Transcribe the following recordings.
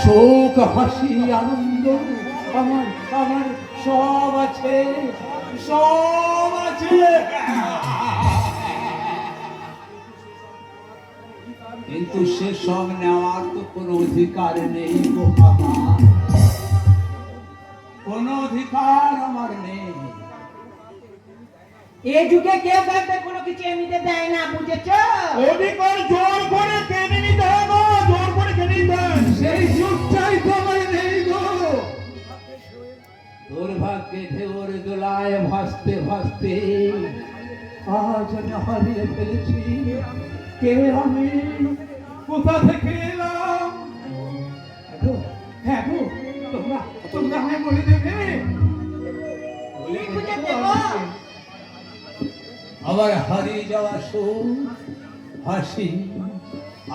শোক হাসি আনন্দ আমার আমার সব আছে, সব আছে, কিন্তু সে সব নেওয়ার তো কোনো অধিকার নেই গো আমার, কোনো অধিকার আমার নেই। এই যুগে কেউ কাউকে কোনো কিছু এমনিতে দেয় না, বুঝেছো? অধিকার জোর করে কেড়ে নিতে হয় গো, জোর করে কেড়ে নিতে হয়, সেই যুগটাই তো আমার নেই গো। দুর্ভাগ্যে ঢেউর দোলায় ভাসতে ভাসতে আজ আমি হারিয়ে ফেলেছি কে আমি, কোথা থেকে এলাম। হ্যাঁ গো, তোমরা তোমরা আমায় বলে দেবে, কি খুঁজে দেবো? আবার হারিয়ে যাওয়া সুখ হাসি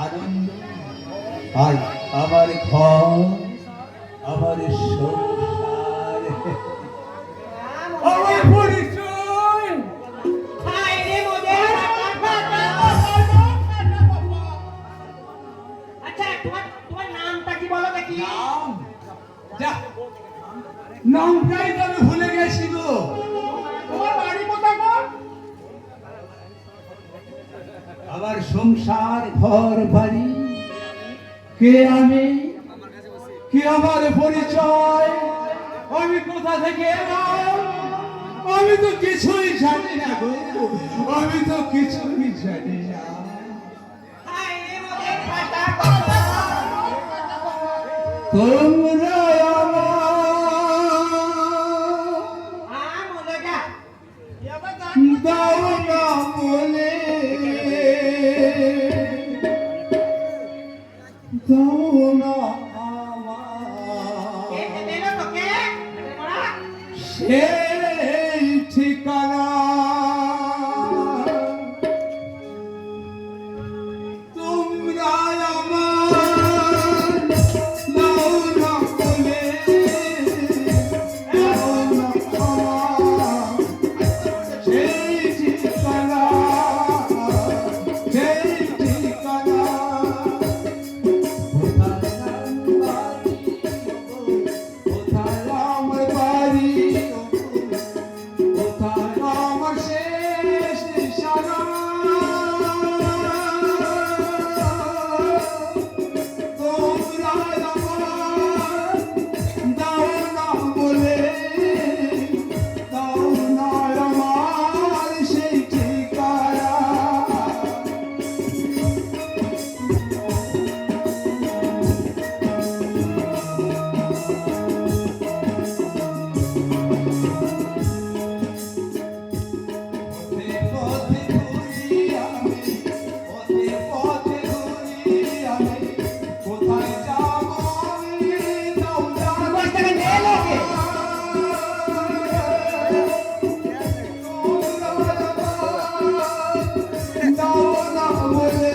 আনন্দ, আর আমার ঘর আমার সংসার আমার পরিচয়। হায় রে মোদের। আচ্ছা তোমার নামটা কি বলো দেখি? নাম যা, নামটাই তো আমি ভুলে গেছি গো। তোমার বাড়ি কোথায় গো? আমার সংসার ঘর বাড়ি, কে আমি, কি আমার পরিচয়, আমি কোথা থেকে এলাম, আমি তো কিছুই জানি না গো, আমি তো কিছুই জানি না। হায় রে মোদের ফাটা কথা। তোমরা মোদের যা। দাও না বলে, দাও না কে আমার দিল তোকে? বড়া। সেই ঠিকানা, তোমরা আমার দাও না বলে, দাও না আমার সেই ঠিকানা, সেই ঠিকানা। কোথায় আমার বাড়ি, কোথায় আমার শেষ নিশানা, তোমরা আমার দাও না বলে, দাও না আমার সেই ঠিকানা। পথে পথে ঘুরি আমি, পথে পথে ঘুরি আমি, কোথায় যাব আমি তাও জানি বস থেকে নিয়ে এলো কে? দাও না বলে,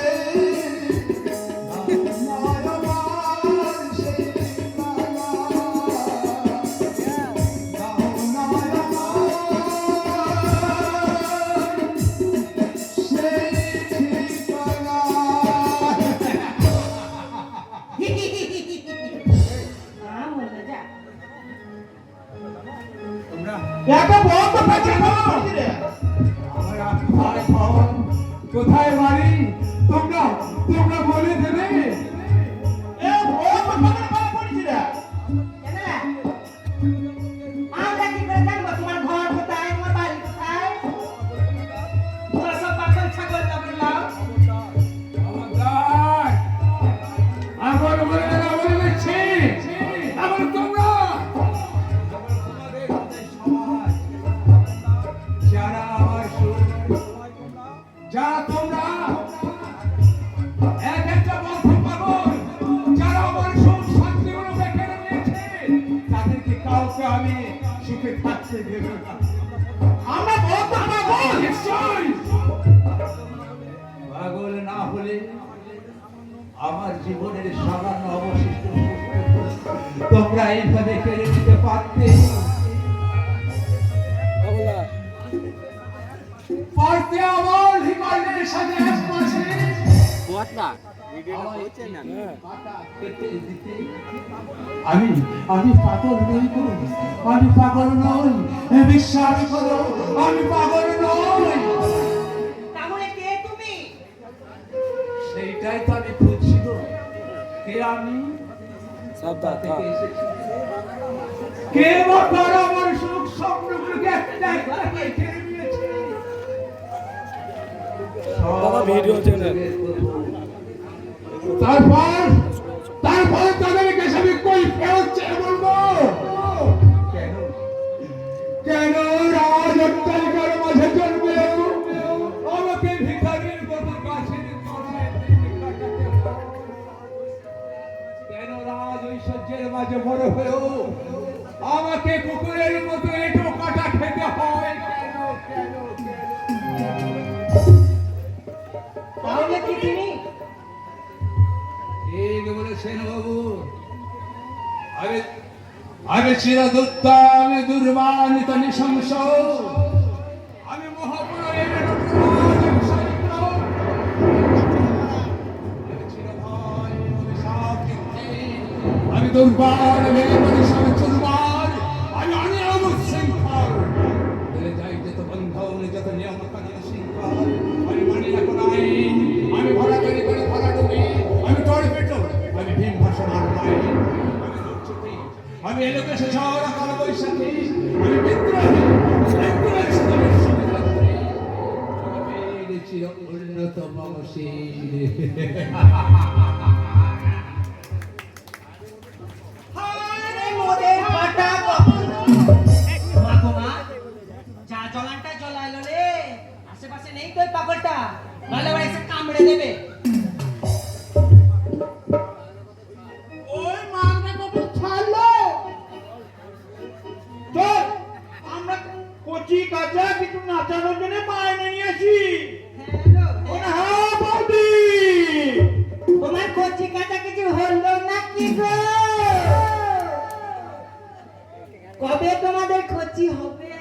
দাও না আমার সেই ঠিকানা, দাও না আমার সেই ঠিকানা। মোদের যা। তোমরা একটা বড় তো পেছনে পড়ে রে। আমার আপনার ঘর কোথায় বাড়ি, তোমরা তোমরা বলে দেবে। এ বড় তো পেছনে পড়ে রে। কেন রে? আমরা কি করে জানবো তোমার ঘর কোথায়, তোমার বাড়ি কোথায়? তোরা সব পাগল ছাগল লাগলাম। খবরদার, আমার বলে না বলে দিচ্ছি, আমার তোমরা তোমাদের সমাজ যারা আমার যারা তোমরা এক একটা বদ্ধ পাগল, যারা আমার সুখ শান্তিগুলোকে কেড়ে নিয়েছে, তাদেরকে কাউকে আমি সুখে থাকতে দেব না। আমরা বদ্ধ পাগল। নিশ্চয় পাগল না হলে আমার জীবনের সামান্য অবশিষ্ট তোমরা এইভাবে কেড়ে নিতে পারতে, পারতে আমার হিমালয়ের সাথে এক মাসে আমি আমি পাগল নই গো, আমি পাগল নই, বিশ্বাস করো আমি পাগল নই। তাহলে কে তুমি? সেইটাই তো আমি খুঁজছি গো, কে আমি, কে বা কারা আমার সুখ স্বপ্নগুলোকে একটা একটা করে কেড়ে নিয়েছে। ভিডিও চ্যানেল তারপর তারপরে তাদেরকে আমি কই ফেরত চেয়ে বলবো কেন, কেন রাজ অট্টালিকার মাঝে জন্মেও আমাকে ভিখারির মতো গাছের তলায় দিন কাটাতে হয়? কেন রাজ ঐশ্বর্যের মাঝে বড় হয়েও আমাকে কুকুরের মতো এঁটো কাটা খেতে হয়? কেন কেন তাহলে কি তুমি? ঠিক বলেছেন বাবু, আমি আমি চিরদুত্ত, আমি দুর্বানিত নৃশংস, আমি মহাপুরের আমি দুর্বার, আমি চুরবার, আমি অনিয়ম শৃঙ্খল, যাই যত বন্ধন যত নিয়ম কানুন শৃঙ্খল, আমি মানি না কোন আইন, আমি ভরা তৈরি করে ভরা ডুবি, আমি টর্পেড, আমি ভীম ভাষণ আইন, আমি দুর্চুটি, আমি এলোকেশে ঝড় কাল বৈশাখী, আমি বিদ্রোহী, চির অন্যতম শির। আরে মোদের ফাটা কখন? মা গো মা, যা জ্বলানটা জ্বলাইলো রে, আশেপাশে নেই তো ওই পাগলটা, নাহলে আবার এসে কামড়ে দেবে। ওই মাগনা কখন ছাড়লো? চল আমরা কচি কাঁচা কিছু নাচানোর জন্য মাইনে নিয়ে আসি। হ্যালো, ওরে হ্যাঁ বৌদি, তোমার কচি কাটা কিছু হলো নাকি গো? কবে তোমাদের কচি হবে?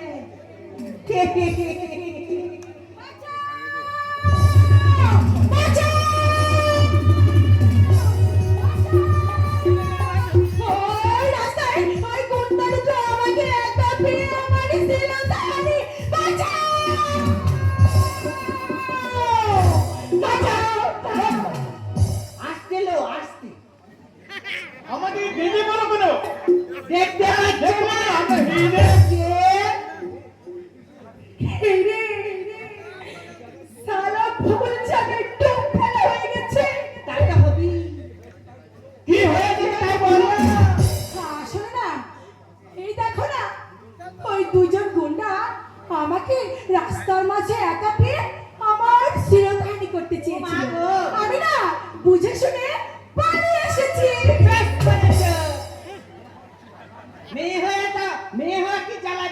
ওই রাস্তায় ওই গুন্ডার তো আমাকে একা পেয়ে আমার ছিল তাহলে বাঁচাও বাঁচাও। আসতে লো আসতে, আমাদের বেঁধে বলো কেন? দেখতে পাচ্ছ দেখো না? না, আমরা হিরে। এই রে সালা ভুল জায়গায় ডুব ফেলা হয়ে গেছে। তাই তো হবি। কি হয়েছে তাই বলো। আসলে না, এই দেখো না, ওই দুজন গুন্ডা আমাকে রাস্তার মাঝে একা পেয়ে আমার শিরোধারী করতে চেয়েছিল। ও মা গো। আমি না বুঝে শুনে পালিয়ে এসেছি। বেশ করেছো। মেয়ে হয়ে কি জ্বালা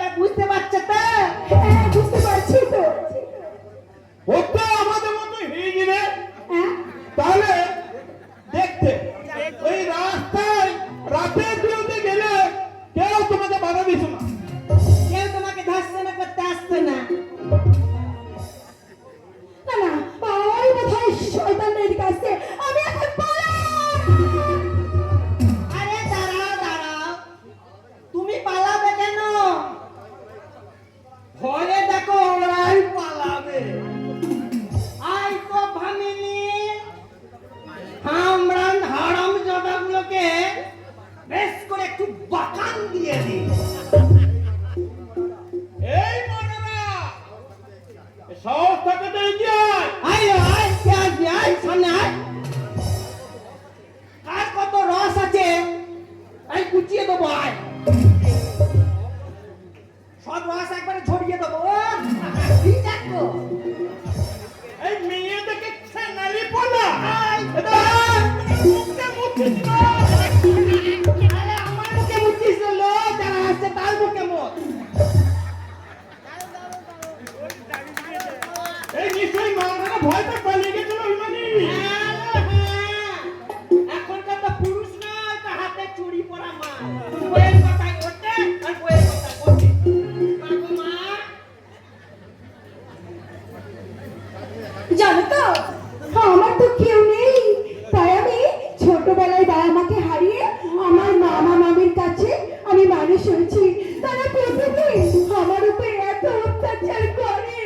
আমি শুনছি তারা প্রতিদিন আমার উপরে এত অত্যাচার করে,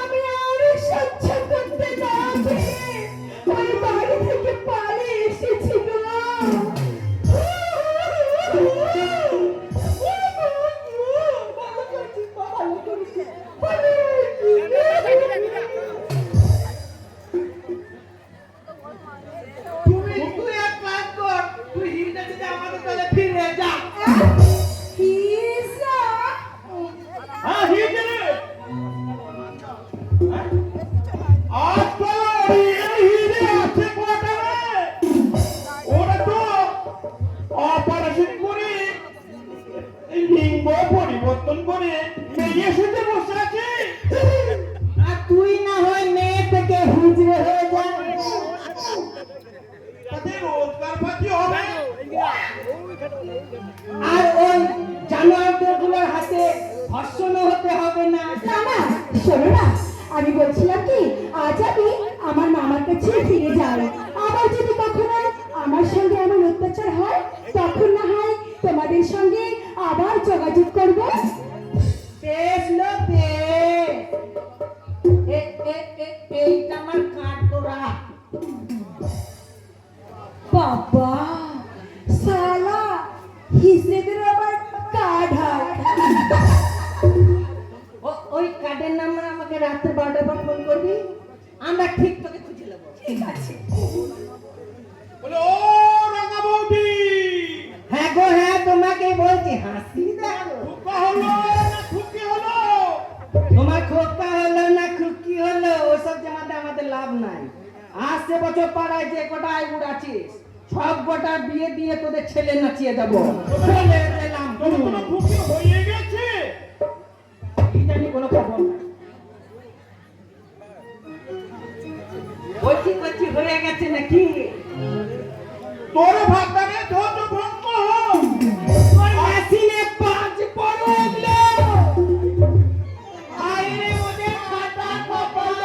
আমি আর সহ্য করতে না পেরে ওই বাড়ি থেকে পালিয়ে এসেছি গো। তুই এক কাজ কর, তুই হিলটা দিতে আমাদের দলে ফিরে যা। হিজা, হ্যাঁ হিজে রে আজকাল এই হিজে আছে কোয়ার্টারে, ওরা তো অপারেশন করে এই লিঙ্গ পরিবর্তন করে মেয়ে শুতে বসে আছে। আর তুই না হয় মেয়ে থেকে হিজড়ে হয়ে যা। তাতে রোজগার পাতি হবে। আর ওই জানোয়ারদের গুলোর হাতে ধর্ষণ হতে হবে না। না না, শোনো না, আমি বলছিলাম কি আজ আমি আমার মামার কাছে ফিরে যাই। আবার যদি কখনো আমার সঙ্গে এমন অত্যাচার হয় তখন না হয় তোমাদের সঙ্গে আবার যোগাযোগ করব। বেশ লো বেশ। এইটা আমার কাঠগোড়া। বাবা, সালা হিজড়েদের আবার কার্ড হয়। ওই কার্ডের নাম্বার আমাকে রাত্রে 12টার পর ফোন করবি, আমরা ঠিক তোকে খুঁজে নেবো। ঠিক আছে। বলে ও রাঙা বৌদি, হ্যাঁ গো হ্যাঁ, তোমাকে বলছি, হাসি দেখো। খোকা হলো না খুকি হলো? তোমার খোকা হলো না খুকি হলো ওসব জানাতে আমাদের লাভ নাই। আসছে বছর পাড়ায় যে কটা আইবুড় আছিস সব কটা বিয়ে দিয়ে তোদের ছেলে নাচিয়ে দেবো। চলে এলাম। তোর কোনো খুকি হয়ে গেছে? কি জানি কোনো খবর নাই। বলছি বলছি হয়ে গেছে নাকি? তোর ভাগ্যে ধত ভঙ্গ হোক। তোর মেশিনে 5 পড়লো। আইরে ওদের কাটা কপাল।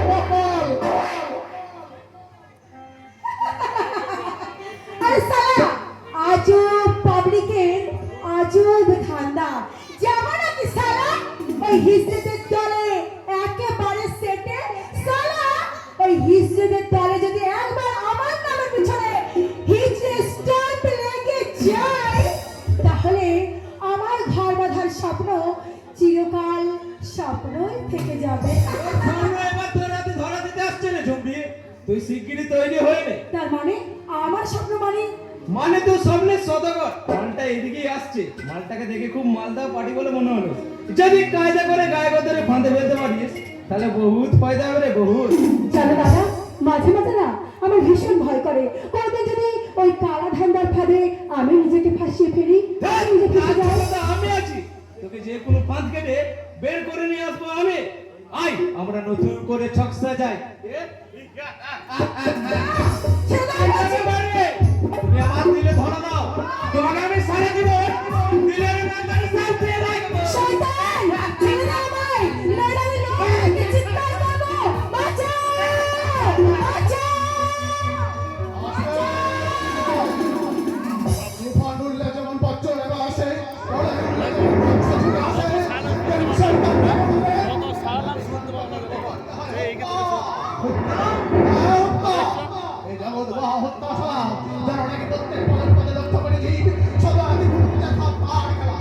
কপাল। আরে সালা, আজব পাবলিকের আজব ধান্দা। যেমন নাকি সালা ওই হিজড়েদের দলে একেবারে সেটে, সালা ওই হিজড়েদের দলে যদি একবার আমার নামের পিছনে হিজড়ে স্ট্যাম্প লেগে যায় তাহলে আমার ঘর বাঁধার স্বপ্ন চিরকাল স্বপ্নই থেকে যাবে। আমরা এবার তোর হাতে ধরা দিতে আসছে না ঝুমরি, তুই শিগগিরই তৈরি হয়ে নে। তার মানে আমার স্বপ্ন মানে তোর সামনে সদাগর মালটা এদিকেই আসছে, মালটাকে দেখে খুব মালদা পার্টি বলে মনে হলো। যদি কায়দা করে গায়ে গতরে ফাঁদে ফেলতে পারিস তাহলে বহুত ফায়দা হবে রে, বহুত। জানো দাদা, মাঝে মাঝে না আমার ভীষণ ভয় করে, কোনদিন যদি ওই কালা ধান্দার ফাঁদে আমি নিজেকে ফাঁসিয়ে ফেলি, আমি নিজে ফেসে যাই। আচ্ছা, আমি আছি, তোকে যে কোনো ফাঁদ কেটে বের করে নিয়ে আসবো আমি। আয় আমরা নতুন করে ছকসা যাই। ছেড়ে দাও বলছি। তুমি আমার দিলে ধরা দাও, তোমাকে আমি সারা দিব, দিলের মাথায় সাপ দিয়ে রাখবো। শয়তান, ছেড়ে দাও আমায়, নইলে আমি লোককে চিৎকার করবো, বাঁচাও, বাঁচাও। তুফান উঠলে যেমন বজ্র নেমে আসে, প্রলয় উঠলে যেমন ধ্বংস ছুটে আসে, তেমনি শয়তান নেমে উঠলে এই জগৎ মহা হত্যাশালা, যারা নাকি প্রত্যেক পদে পদে লক্ষ্য করে জীব, সদা আদি ভূমিতে থাপ আর খেলা।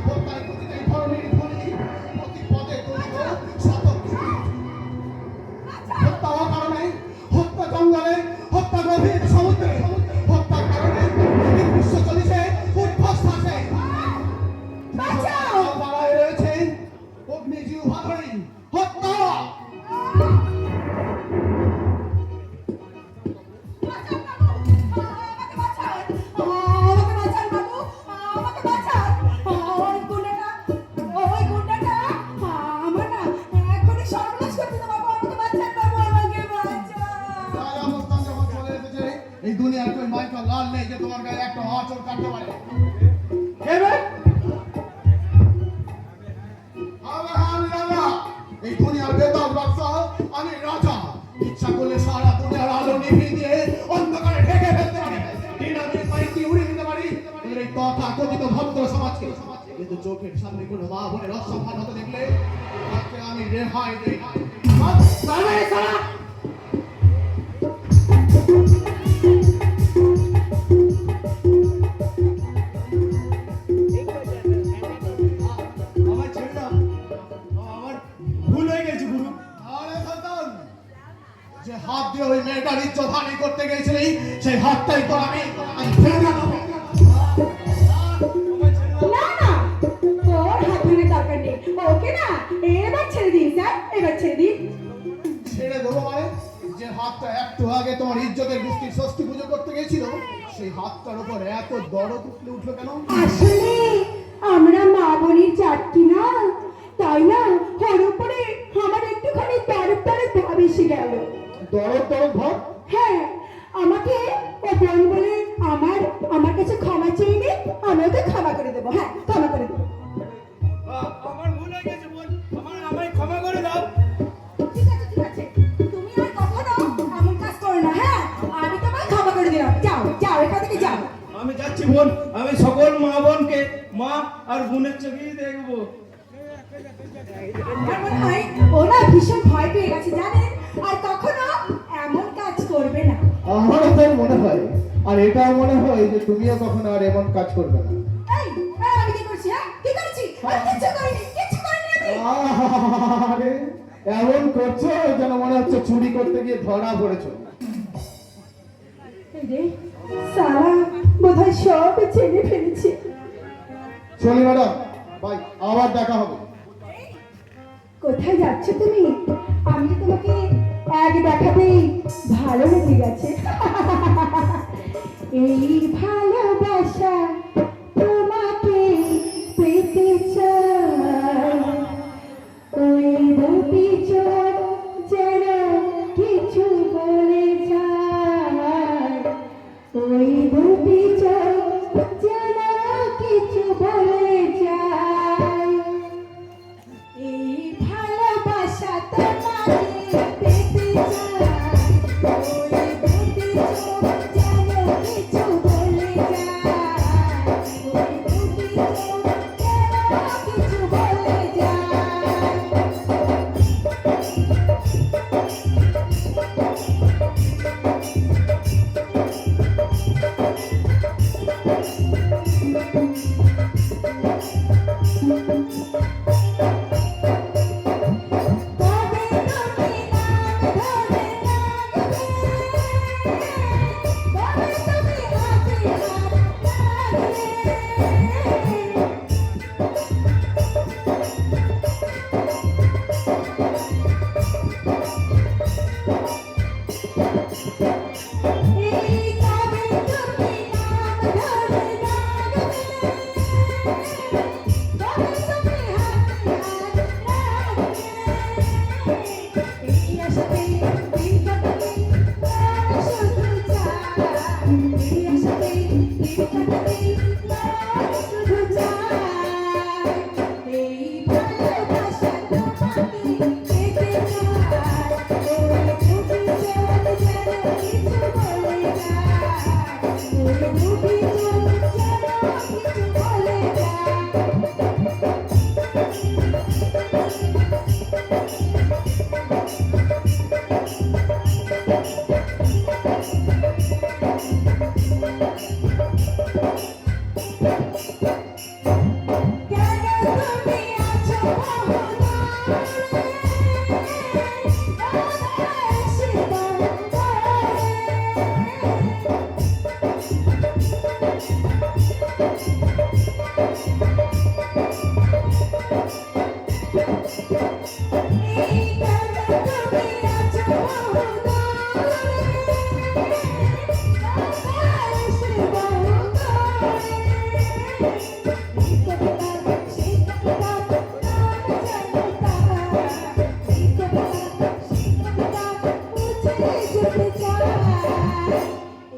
হত্যায় প্রতিটাই ধর্মের ধ্বনি, প্রতি পদে দৈব শত কীট। হত্যা অকারণে, হত্যা জঙ্গলে, হত্যা গভীর সমুদ্রে, হত্যার কারণে এই বিশ্ব চলেছে উদ্ভস্তাসে। বাঁচাও। দাঁড়ায় রয়েছে অগ্নিজিহ্বা ধরে হত্যা। তাই অবস্থান যখন চলে এসেছে, এই দুনিয়ার কেউ মাইকা লাল নেই যে তোমার গায়ে একটা আঁচড় কাটতে পারে। এবার আমি রাজা, এই দুনিয়ার বেতাল বাদশাহ, আমি রাজা। ইচ্ছা করলে সারা দুনিয়ার আলো নিভিয়ে দিয়ে অন্ধকারে ঢেকে ফেলতে পারি, দিন আমি পাইকি উড়িয়ে দিতে পারি। তোদের এই তথাকথিত ভদ্র সমাজকে। কিন্তু চোখের সামনে কোনো মা বোনের অসম্মান হতে দেখলে তাকে আমি রেহাই দেই না। আমার ছেড়ে দাও, আমার ভুল হয়ে গেছে গুরু। আরে সন্তান, যে হাত দিয়ে ওই মেয়েটার ইজ্জত হানি করতে গেছিলি, সেই হাতটাই তো আমি ফেলে দেবো। না না, ওর হাত ধরে দরকার নেই। ওকে না, এবার ছেড়ে দিন স্যার, এবার ছেড়ে দিন। ছেড়ে দেবো মানে? যে হাতটা একটু আগে তোমার ইজ্জতের গোষ্ঠীর ষষ্ঠী পুজো করতে গেছিল, সেই হাতটার উপর এত দরদ উঠলো কেন? আসলে আমরা মা বোনের চারটি না, তাই না ওর উপরে আমার একটুখানি তরফ ভাব এসে গেল। দরদ ভাব? হ্যাঁ, আমাকে ও বোন বলে আমার কাছে ক্ষমা চেয়ে আমি ওকে ক্ষমা করে দেবো। হ্যাঁ, ক্ষমা করে দেবো। আমার ভুল হয়ে গেছে বোন, আমায় ক্ষমা করে দাও। ঠিক আছে ঠিক আছে, তুমি আর কখনো এমন কাজ করো না। হ্যাঁ, আমি তোমায় ক্ষমা করে দিলাম। যাও যাও, এখান থেকে যাও। আমি যাচ্ছি বোন, আমি সকল মা বোনকে মা আর বোনের চোখেই দেখবো। আমার মনে হয় ও না ভীষণ ভয় পেয়ে গেছে জানেন, আর কখনো এমন কাজ করবে না। আমারও তাই মনে হয়, আর এটাও মনে হয় যে তুমিও কখনো আর এমন কাজ করবে না। এই আমি কি করছি? হ্যাঁ, কি করছি? আমি কিচ্ছু করিনি আমি। আরে এমন করছো যেন মনে হচ্ছে চুরি করতে গিয়ে ধরা পড়েছো। এই রে, সারা বোধহয় সব ছেড়ে ফেলেছে। চলি ম্যাডাম, বাই, আবার দেখা হবে। কোথায় যাচ্ছ তুমি? আমি তো তোমাকে এক দেখাতেই ভালো লেগে গেছে। এই ভালোবাসা তোমাকে পেতে চাই, ওই দুটি চোখ যেন কিছু বলে যায়, ওই দুটি চোখ যেন কিছু বলে যায়। এই ভালোবাসা তোমাকে পেতে চাই, ওই দুটি চোখ যেন কিছু বলে যায়, ওই দুটি চোখ যেন কিছু বলে যায়।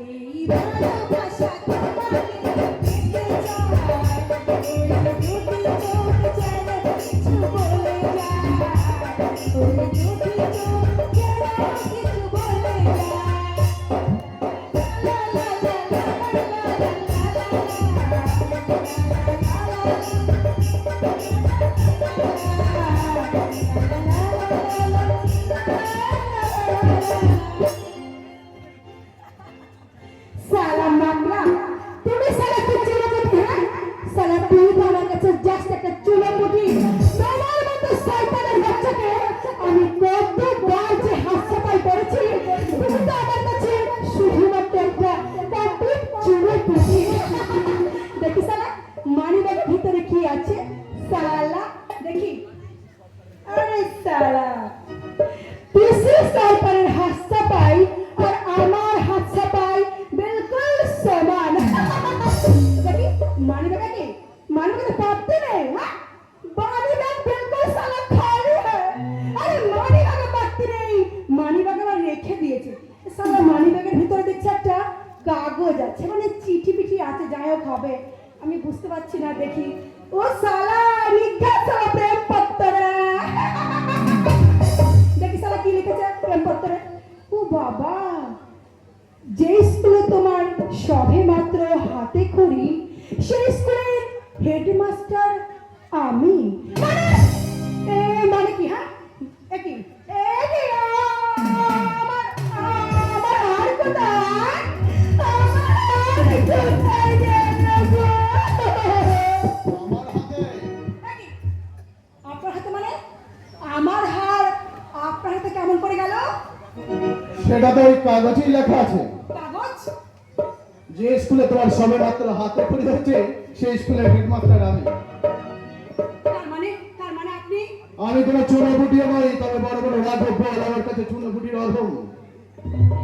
এই ভালোবাসা তোমাকে নায়ক হবে আমি বুঝতে পারছি না দেখি ও সালা নিজ্ঞাত সালা প্রেম পত্রে দেখি সালা কি লিখেছে প্রেম পত্রে ও বাবা যে স্কুলে তোমার সবে মাত্র হাতে খড়ি সেই স্কুলের হেডমাস্টার আমি মানে কি হ্যাঁ একই আমার আর কোথায় আমার হাতে আপনার হাতে মানে আমার হার আপনার হাতে কেমন করে গেল সেটা তো ওই কাগজেই লেখা আছে কাগজ যে স্কুলে তোমার সবে মাত্র হাতে খড়ি হচ্ছে সেই স্কুলের হেডমাস্টার আমি। তার মানে আপনি আমি কোনো চুনোপুটিও নই, তবে বড় বড় রাঘব বল আমার কাছে চুনোপুটির অর্ধম।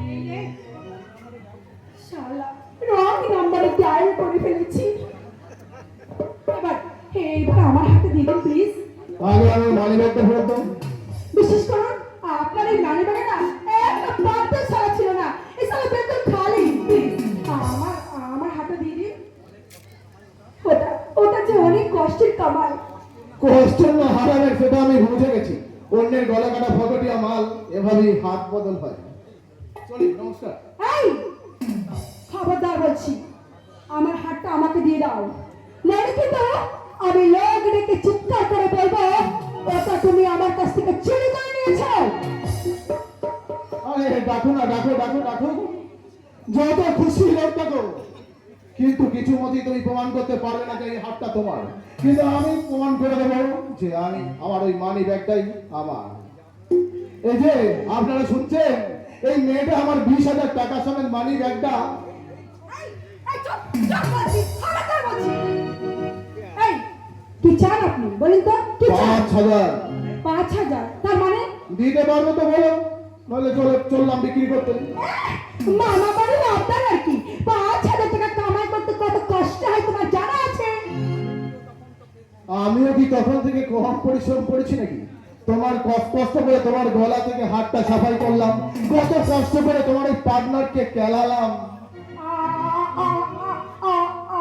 এই রে, শালা রং নাম্বারে ডায়াল করে ফেলেছি এবার আমার হাতে দিয়ে দিন প্লিজ আগে আমি মানি ব্যাগটা ফেরত দাও। বিশেষ করুন আপনার এই মানি ব্যাগে না একটা পাত্র ছাড়া ছিল না এই সালা বেতন খালি প্লিজ আমার হাতে দিয়ে দিন ওটা যে অনেক কষ্টের কামাল কোশ্চেন না হারাবেন সেটা আমি বুঝে গেছি। অন্যের গলা কাটা ফকটিয়া মাল এভাবেই হাত বদল হয়। চলি, নমস্কার। এই খবরদার বলছি আমার হাতটা আমাকে দিয়ে দাও নইলে কিন্তু আমি লোক ডেকে চিৎকার করে বলবো ওটা তুমি আমার কাছ থেকে চুরি করে নিয়েছো আরে ডাকো না, ডাকো ডাকো ডাকো, যত খুশি লোক ডাকো, কিন্তু কিছু মতেই তুমি প্রমাণ করতে পারবে না যে এই হাতটা তোমার। কিন্তু আমি প্রমাণ করে দেবো যে আমার ওই মানি ব্যাগটাই আমার। এই যে আপনারা শুনছেন, এই মেয়েটা আমার 20,000 টাকা সমেত মানি ব্যাগটা। এই চুপ চুপ বলছি খবরদার বলছি এই কি চান আপনি বলেন তো কি চান 5,000 5,000 তার মানে দিতে পারবো তো বলো, নইলে চললাম বিক্রি করতে। মামা বাড়ি আপনার আর কি 5,000 টাকা কামাই করতে কত কষ্ট হয় তোমার জানা আছে আমিও কি তখন থেকে কম পরিশ্রম করেছি নাকি? তোমার কষ্ট করে তোমার গলা থেকে হাতটা সাফাই করলাম, কত কষ্ট করে তোমার এই পার্টনারকে কেলালাম।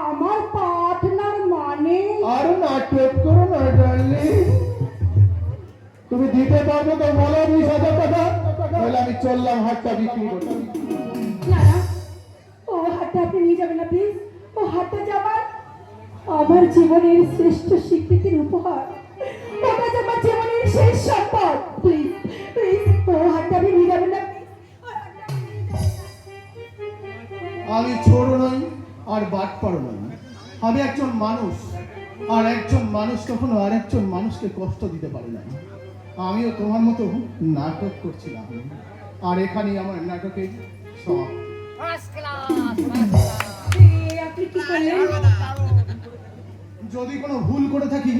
আমার পার্টনার মানে আর নাটক করো না ডার্লিং, তুমি দিতে পারবে তো বলো 20,000 টাকা, তাহলে আমি চললাম হাতটা বিক্রি করতে। না না ও হাতটা আপনি নিয়ে যাবেন না প্লিজ ও হাতটা যাবার আমার জীবনের শ্রেষ্ঠ স্বীকৃতির উপহার ওটা যে আমার জীবনের শেষ সম্পদ প্লিজ প্লিজ ও হাতটা আপনি নিয়ে যাবেন না আমি ছোট নই আর বাটপার নই, আমি একজন মানুষ, আর একজন মানুষ কখনো আর একজন মানুষকে কষ্ট দিতে পারে না। আমিও তোমার মতো নাটক করছিলাম, আর এখানেই আমার নাটকের সমাপ্তি। আপনি কি করলেন যদি কোনো ভুল করে থাকি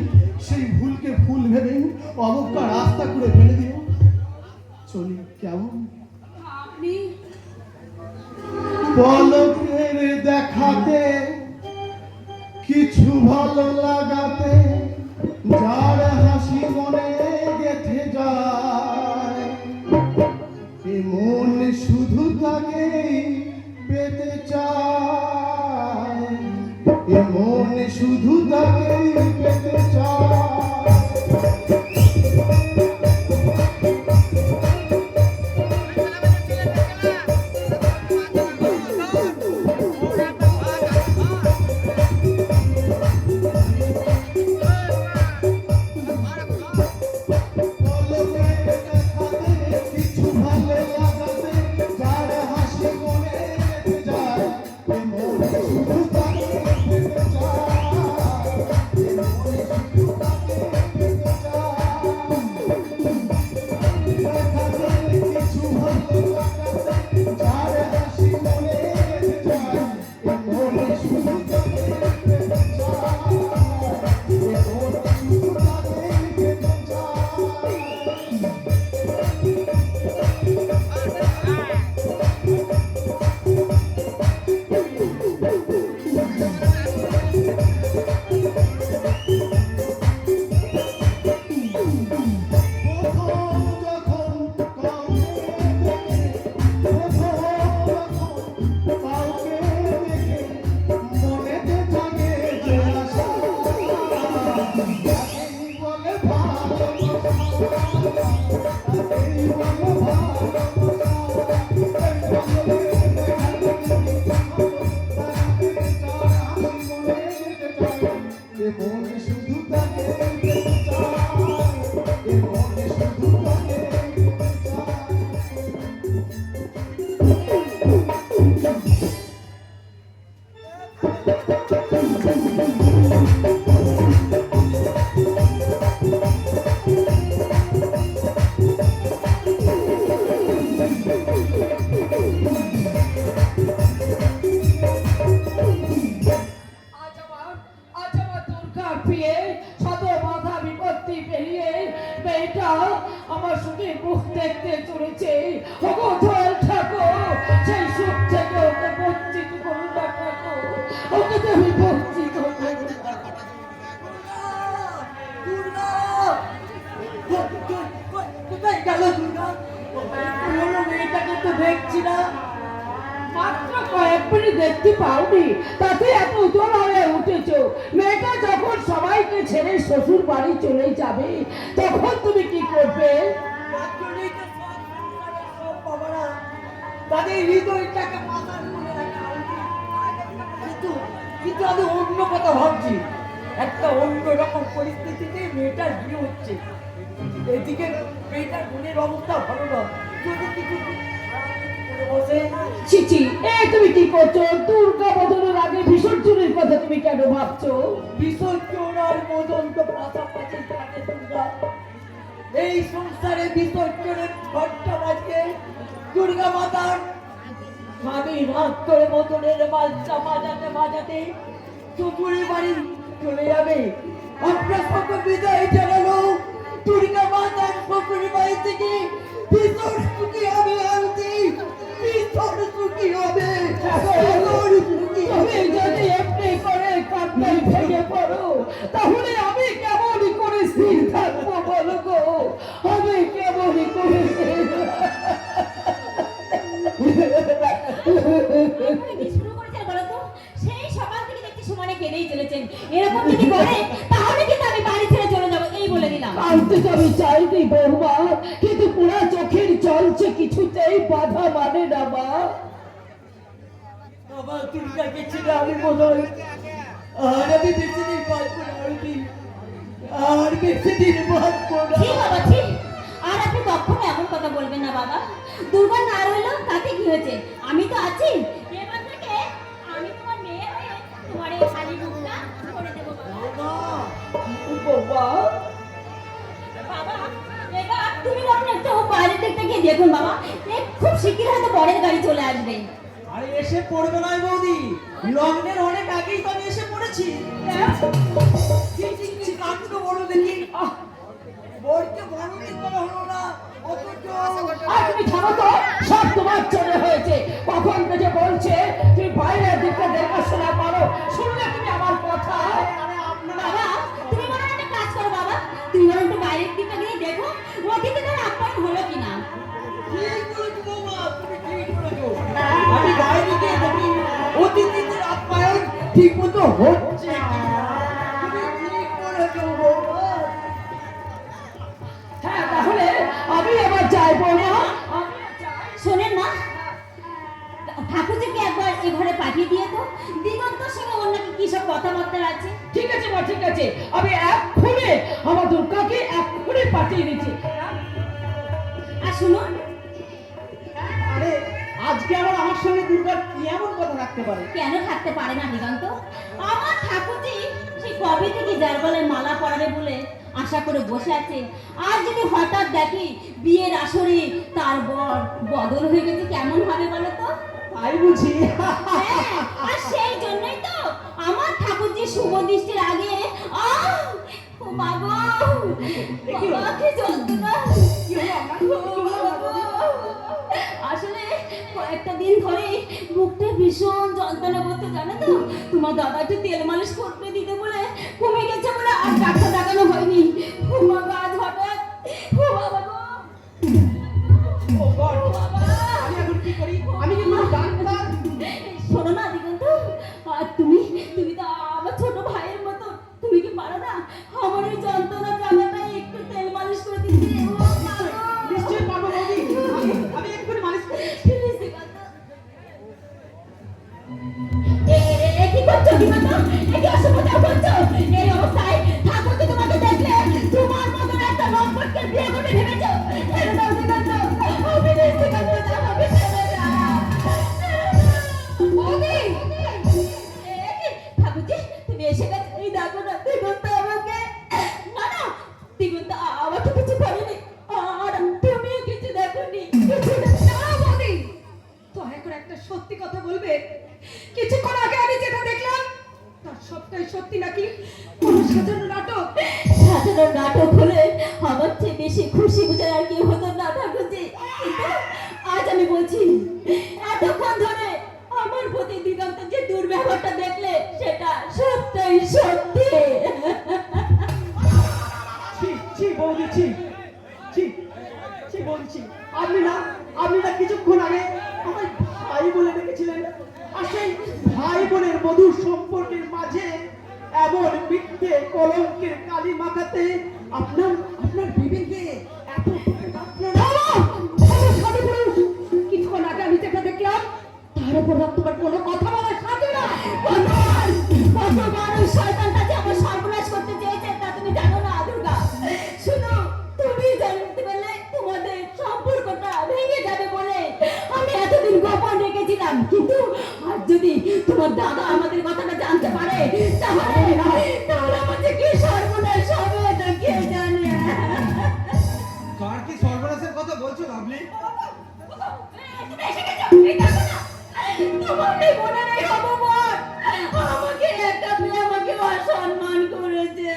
সেই ভুলকে ভুল ভেবে অবজ্ঞা রাস্তা করে ফেলে দিও। চলি কেমন? আপনি পলকের দেখাতে কিছু ভালো লাগাতে যার হাসি মনে গেঁথে যায়, এ মন শুধু তাকে পেতে চায়, এ মন শুধু তাকে পেতে চায়। আজ আমার দুর্গা পেয়ে শত বাধা বিপত্তি পেরিয়ে মেয়েটা আমার সুখে মুখ দেখতে চলেছে। ওগো দয়াল ঠাকুর, সেই সুখ থেকে ওকে বঞ্চিত করুন না ঠাকুর, ওকে তুমি বঞ্চিত করুন না। কোথায় গেল দুর্গা? মেয়েটাকে তো দেখছি না, মাত্র কয়েক মিনিট দেখতে পাওনি, তাতে এত উতল হয়ে উঠেছো। মেয়েটা যখন সবাইকে ছেড়ে শ্বশুর বাড়ি চলে যাবে, তখন তুমি কি করবে? তাদের হৃদয়টাকে মাথার উপরে রাখা উচিত। কিন্তু আমি অন্য কথা ভাবছি। একটা অন্য রকম পরিস্থিতিতে মেয়েটার বিয়ে হচ্ছে, এদিকে মেয়েটার মনের অবস্থা ভালো না। যদি কিছু করে বসে চিচি, তুমি কি করছো? দুর্গা বদলের আগে বিসর্জনের কথা তুমি কেন ভাবছো? বিসর্জন আর মদন তো পাশাপাশি থাকে দুর্গা। এই সংসারে বিসর্জনের ঘরটা বাজে দুর্গা মাতার। স্বামী রাত করে মদনের বাজটা বাজাতে বাজাতে শ্বশুরের বাড়ি চলে যাবে। আপনার সঙ্গে বিদায় জানালো দুর্গা মাতার শ্বশুরের বাড়ি থেকে ভীষণ সুখী হবে আনতে, ভীষণ সুখী হবে, ভীষণ সুখী হবে। তুমি যদি এমনি করে কান্নায় ভেঙে পড়ো, তাহলে আমি কেমন করে স্থির থাকবো বলো গো? আমি কেমন করে কি শুরু করেছেন বলো তো? সেই সকাল থেকে দেখছি সমানে কেঁদেই চলেছেন। এরকম যদি করে তাহলে কিন্তু আমি বাড়ি ছেড়ে চলে যাবো, এই বলে দিলাম। কাঁদতে তো আমি চাইনি বৌমা, কিন্তু পুরা চোখের জলছে কিছুতেই বাধা মানে না মা। আমার দুর্গাকে ছেড়ে আমি বোধহয় আর আমি বেশি দিন বাঁচবো না, আর বেশি দিন বাঁচবো না। ঠিক বাবা ঠিক। আর আপনি কখনো এমন কথা বলবেন না বাবা। দুর্গা না রইলো তাতে কি হয়েছে? আমি তো আছি। এবার থেকে আমি তোমার মেয়ে হয়ে তোমার এই খালি মুখটা করে দেবো বাবা। বৌমা, বাবা এবার তুমি বরং একটু বাইরের দিকটা গিয়ে দেখুন বাবা, খুব শিগগির হয়তো পরের গাড়ি চলে আসবে। আরে এসে পড়বে না বৌদি, লগ্নের অনেক আগেই তো আমি এসে পড়েছি। কাটলো বড় দেখি, বড়কে বড় দেখতে হলো না, অথচ আর তুমি থামো তো, সব তোমার জন্য হয়েছে। কখন থেকে বলছে তুমি বাইরের দিকটা দেখাশোনা করো, শুনলে তুমি আমার কথা? বাবা তুমি বরং একটা কাজ করো বাবা, তুমি বরং একটু বাইরের দিকটা গিয়ে দেখো অতিথিদের আপ্যায়ন হলো কিনা। ঠিক বলেছো বৌমা, তুমি ঠিক বলেছো। আমি বাইরে গিয়ে দেখি অতিথিদের আপ্যায়ন ঠিক মতো হচ্ছে কিনা। তুমি ঠিক বলেছো বৌমা। হ্যাঁ, তাহলে আমি এবার যাই বৌমা। শোনেন না, ঠাকুরজিকে একবার এ ঘরে পাঠিয়ে দিয়ে তো, দিগন্তর সঙ্গে ওর নাকি কি সব কথাবার্তা আছে। ঠিক আছে মা, ঠিক আছে, আমি এক্ষুনি আমার দুর্গাকে এক্ষুনি পাঠিয়ে দিচ্ছি। আর শুনুন, আরে আজকে আবার আমার সঙ্গে দুর্গার কি এমন কথা রাখতে পারে? কেন থাকতে পারে না দিগন্ত? আমার ঠাকুরজি সেই কবে থেকে যার গলায় মালা পরাবে বলে আশা করে বসে আছে, আর যদি হঠাৎ দেখি বিয়ের আসরে তার বর বদল হয়ে গেছে, কেমন হবে বলো তো? তাই বুঝি? হ্যাঁ, আর সেই জন্যই তো আমার ঠাকুরজি শুভ দৃষ্টির আগে ও মা গো, বাবা, কি যন্ত্রণা! আসলে কয়েকটা দিন ধরে বুকটা ভীষণ যন্ত্রণা করতে, জানো তো? তোমার দাদা একটু তেল মালিশ করতে দিতে বলে কমে গেছে বলে আর ডাক্তার দেখানো হয়নি। ও মা গো, আজ হঠাৎ ও বাবা গো, ও গড, ও বাবা! আমি এখন কি করি? আমি কিন্তু ডাক্তার। শোনো না দিগন্ত, আর তুমি তো আমার ছোট ভাইয়ের মতো, তুমি কি পারো না আমার এই যন্ত্রণা জায়গাটা একটু তেল মালিশ করে দিতে? ও মা গো! নিশ্চয়ই পারবো বৌদি, আমি এক্ষুনি মালিশ করি। প্লিজ দিগন্ত। এ কি করছো দিগন্ত? এ কি অসভ্যতা করছো? এই অবস্থায় ঠাকুরকে তোমাকে দেখলে তোমার মতো কথাটাই সত্যি নাকি কোন সাজানো নাটক? সাজানো নাটক হলে আমার চেয়ে বেশি খুশি বুঝার আর কেউ হতো না ঠাকুরজি। কিন্তু আজ আমি বলছি, এতক্ষণ ধরে আমার প্রতি দিগন্তের যে দুর্ব্যবহারটা দেখলে সেটা সত্যই সত্যি। ছি বৌদি, ছি ছি ছি বলছি, আপনি না কিছুক্ষণ আগে আমায় ভাই বলে ডেকেছিলেন, আর সেই ভাই বোনের মধুর সম্পর্কের মাঝে এমন মিথ্যে কলঙ্কের কালি মাখাতে আপনার বিবেকে এত কিছুক্ষণ আগে আমি যেটা দেখলাম তার উপর তোমার কোনো কথা বলার সাথে না। কতবার ওই শয়তানটা যে আমার সর্বনাশ করতে চেয়েছে তা তুমি জানো না দুর্গা। শুনো, তুমি জানতে পারলে তোমাদের সম্পর্কটা ভেঙে যাবে বলে আমি এতদিন গোপন রেখেছিলাম। কিন্তু আজ যদি তোমার দাদা আমাদের কথাটা জানতে পারে তাহলে আমাদের কি সর্বনাশ হবে তা কে জানে। কার কি সর্বনাশের কথা বলছো লাভলি? তোমার এই বোনের এই অপমান আমাকে একটা মেয়ে আমাকে অসম্মান করেছে।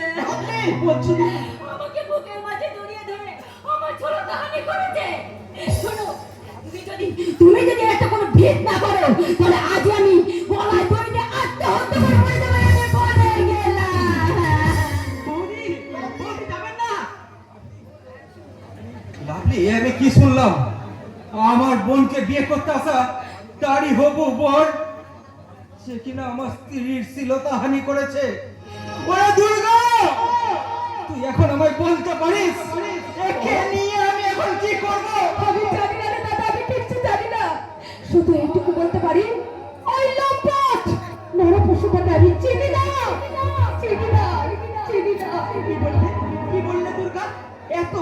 আমাকে বুকের মাঝে জড়িয়ে ধরে আমার ছোট কাহিনী করেছে। শোনো, তুমি যদি একটা কোনো ভেদ না করো তাহলে আজ আমি গলায় দড়িতে আত্মহত্যা করে মরে যাবো। আমি বলে গেলাম। বৌদি যাবেন না। লাভলি, এ আমি কি শুনলাম? আমার বোনকে বিয়ে করতে আসা তারই হবু বোন সে কিনা আমার স্ত্রীর শ্লীলতাহানি করেছে। ওরে দুর্গা, তুই এখন আমায় বলতে পারিস একে নিয়ে আমি এখন কি করব? আমি জানি না রে দাদা, আমি কিচ্ছু জানি না। শুধু এইটুকু বলতে পারি, ওই লম্পট নরপশুটাকে আমি চিনি না। কি বললে দুর্গা? এত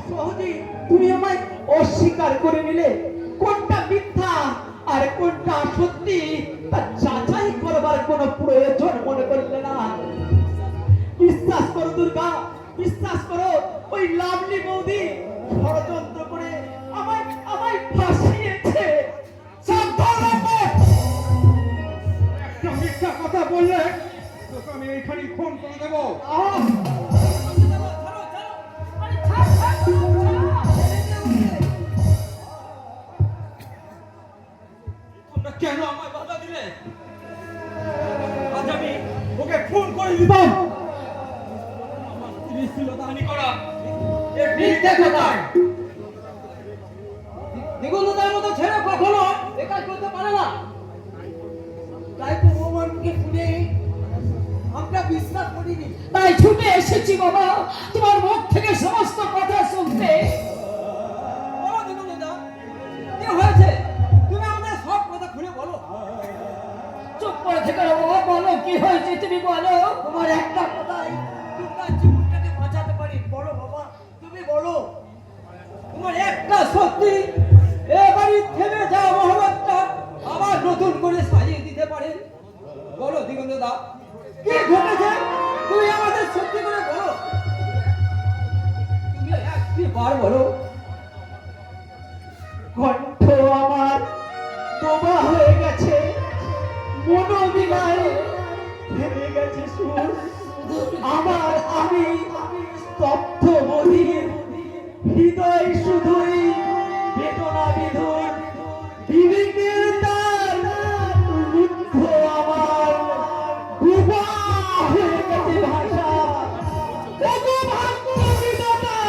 সহজে তুমি আমায় অস্বীকার করে নিলে? কোনটা মিথ্যা আর কোনটা সত্যি তা যাচাই করবার কোনো প্রয়োজন মনে করলে না। বিশ্বাস করো দুর্গা, বিশ্বাস করো, ওই লাভলি বৌদি ষড়যন্ত্র করে আমায় ফাঁসিয়েছে। একটা মিথ্যা কথা বললে তোকে আমি এইখানে ফোন করে দেবো। তোমরা কেন আমায় বাধা দিলে? আজ আমি ওকে ফোন করে দিতাম। আমার স্ত্রী শ্লীলতাহানি করা এ মিথ্যে কথা। দিগন্তদার মতো ছেলে কখনো এ কাজ করতে পারে না। তাই তো ভগবানকে শুনে আমরা বিশ্বাস করিনি। তাই ছুটে এসেছি বাবা তোমার মুখ থেকে সমস্ত কথা শুনতে। বলো দিগন্তদা, কি হয়েছে? তুমি আমাদের সব কথা খুলে বলো। চুপ করে থেকে বাবা, বলো কি হয়েছে তুমি বলো। তোমার একটা কথাই তোমার জীবনটাকে বাঁচাতে পারি। বলো বাবা, তুমি বলো। তোমার একটা সত্যি এ বাড়ি থেমে যাওয়া মহব্বতটা আবার নতুন করে সাজিয়ে দিতে পারে। বলো দিগন্তদা, কি ঘটেছে? তুমি আমাদের সত্যি করে বলো। তুমি একটি বার বলো। কণ্ঠ আমার বোবা হয়ে গেছে, মনোবিলায় থেমে গেছে সুর। আমি স্তব্ধ বধির, হৃদয় শুধুই বেদনা বিধুর। বিবেকের তার রুদ্ধ আমার, ডুবা হয়ে গেছে ভাষা। ওগো ভাগ্য বিধাতা,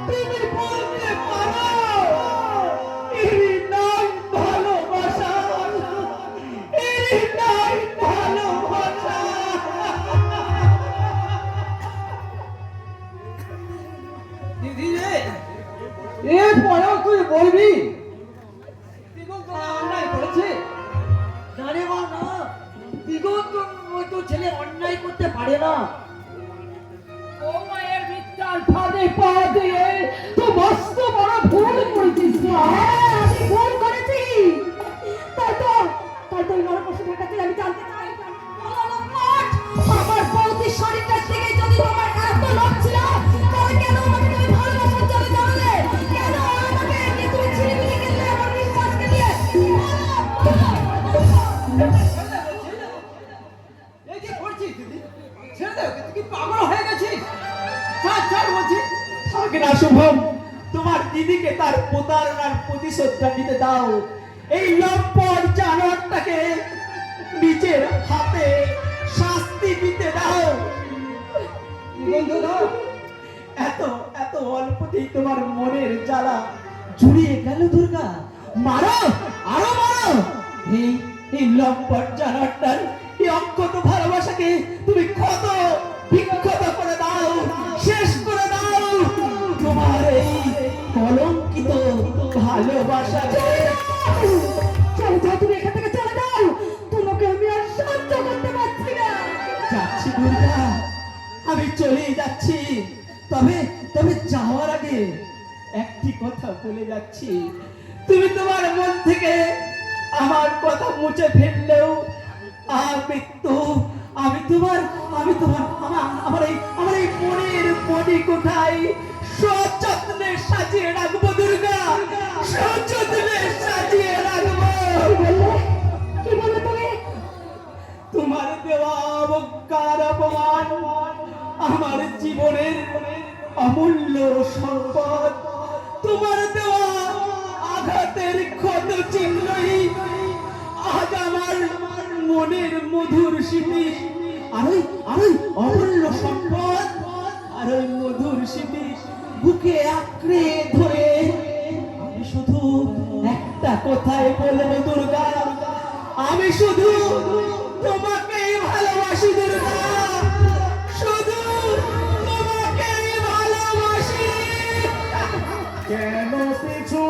তুমি বলতে পারো এরই নাম ভালোবাসা, এরই নাম ভালোবাসা। দিদি রে, এরপরেও তুই বলবি দিগন্ত অন্যায় করেছে? না রে মা, না। দিগন্ত মতো ছেলে অন্যায় করতে পারে না। ও মায়ের মিথ্যার ফাঁদে পা দিয়ে তো মস্ত বড় ভুল করেছিস না। আমি ভুল করেছি। তাই তো ওই নরপশুটার কাছে আমি জানতে চাই, বলো লম্পট, আমার বৌদির শরীরটার থেকে যদি তোমার এত লোভ ছিল তাহলে কেন আমাকে তুমি ভালোবাসার জন্য জানালে? কেন আমাকে নিয়ে তুমি ছিনিমিনি খেললে আমার বিশ্বাসকে নিয়ে? হোক না শুভম, তোমার দিদিকে তার প্রতারণার প্রতিশোধটা নিতে দাও। এই লম্পট জানোয়ারটাকে নিজের হাতে শাস্তি দিতে দাও। বন্ধুরা, এত এত অল্পতেই তোমার মনের জ্বালা জুড়িয়ে গেল দুর্গা? মারো, আরো মারো। এই এই লম্পট জানোয়ারটার এই অক্ষত ভালোবাসাকে তুমি ক্ষত বিক্ষত করে দাও, শেষ করে দাও। তোমার এই কলঙ্কিত ভালোবাসা চলো যাও, তুমি এখান থেকে চলে যাও, তোমাকে আমি আর সহ্য করতে পারছি না। যাচ্ছি দুর্গা, আমি চলেই যাচ্ছি। তবে তবে যাওয়ার আগে একটি কথা বলে যাচ্ছি, তুমি তোমার মন থেকে আমার কথা মুছে ফেললেও আমার এই মনের মনি কোঠায় সযত্নে সাজিয়ে রাখবো দুর্গা, সযত্নে সাজিয়ে রাখবো। কি বললে তুমি? তোমার দেওয়া অবজ্ঞার অপমান আমার জীবনের অমূল্য সম্পদ। তোমার দেওয়া আঘাতের ক্ষত চিহ্নই আজ আমার মনের মধুর স্মৃতি। আর ওই অমূল্য সম্পদ, আর ওই মধুর স্মৃতি বুকে আঁকড়ে ধরে আমি শুধু একটা কথাই বলবো দুর্গা, আমি শুধু তোমাকেই ভালোবাসি দুর্গা, শুধু তোমাকেই ভালোবাসি। কেন পিছু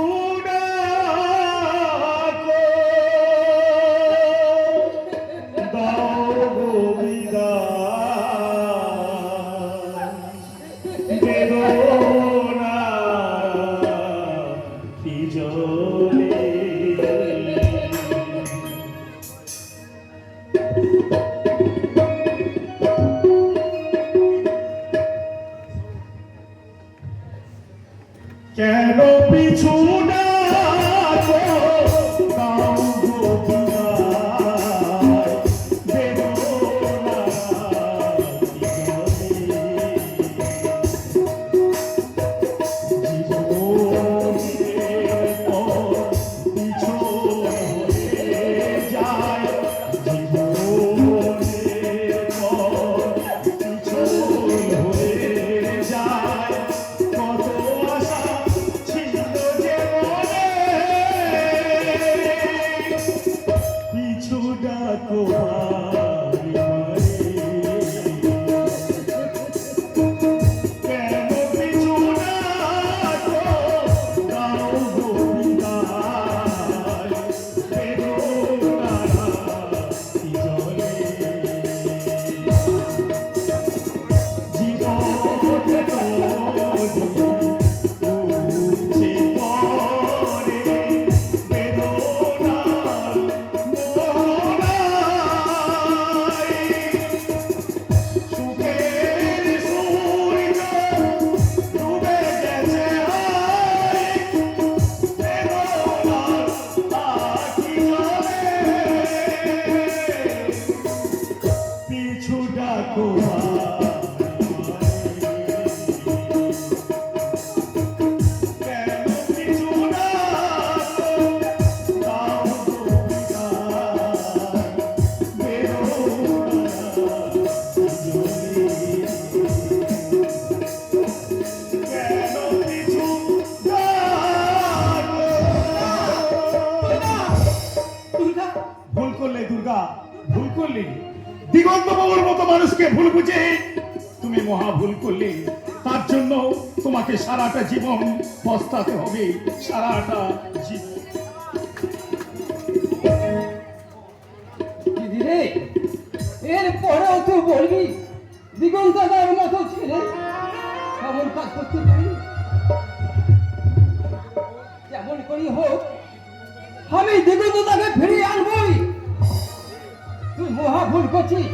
কেন পিছু ডাকো দাও গো বিদায়, বেদনা জীবনের পর পিছনে যায়, জীবনের পর পিছনে হয়ে যায়। কত আশা ছিল যে মনে, পিছু ডাকো বারে বারে। কেন পিছু ডাকো দাও গো বিদায়, বেদনার জলে জীবনে উঠছে পরে বেদনার মোহনায়। সুখের সূর্য ডুবে গেছে আয়, বেদনার আখি জলে পিছু ডাকো কেন পিছু ডাকো দাও গো বিদায়, বেদনার জলে। কেন পিছু ডাকো? দুর্গা, ভুল করলে দুর্গা, ভুল করলে। দিগন্ত বাবুর মতো মানুষকে ভুল বুঝে তুমি মহা ভুল করলে। তার জন্য তোমাকে সারাটা জীবন পস্তাতে হবে, সারাটা জীবন। দিদি রে, এর পরেও তুই বলবি দিগন্তদার মতো ছেলে এমন কাজ করতে পারি? যেমন করি হোক আমি দিগন্তদাকে ফিরিয়ে আনবই। তুই মহা ভুল করছিস,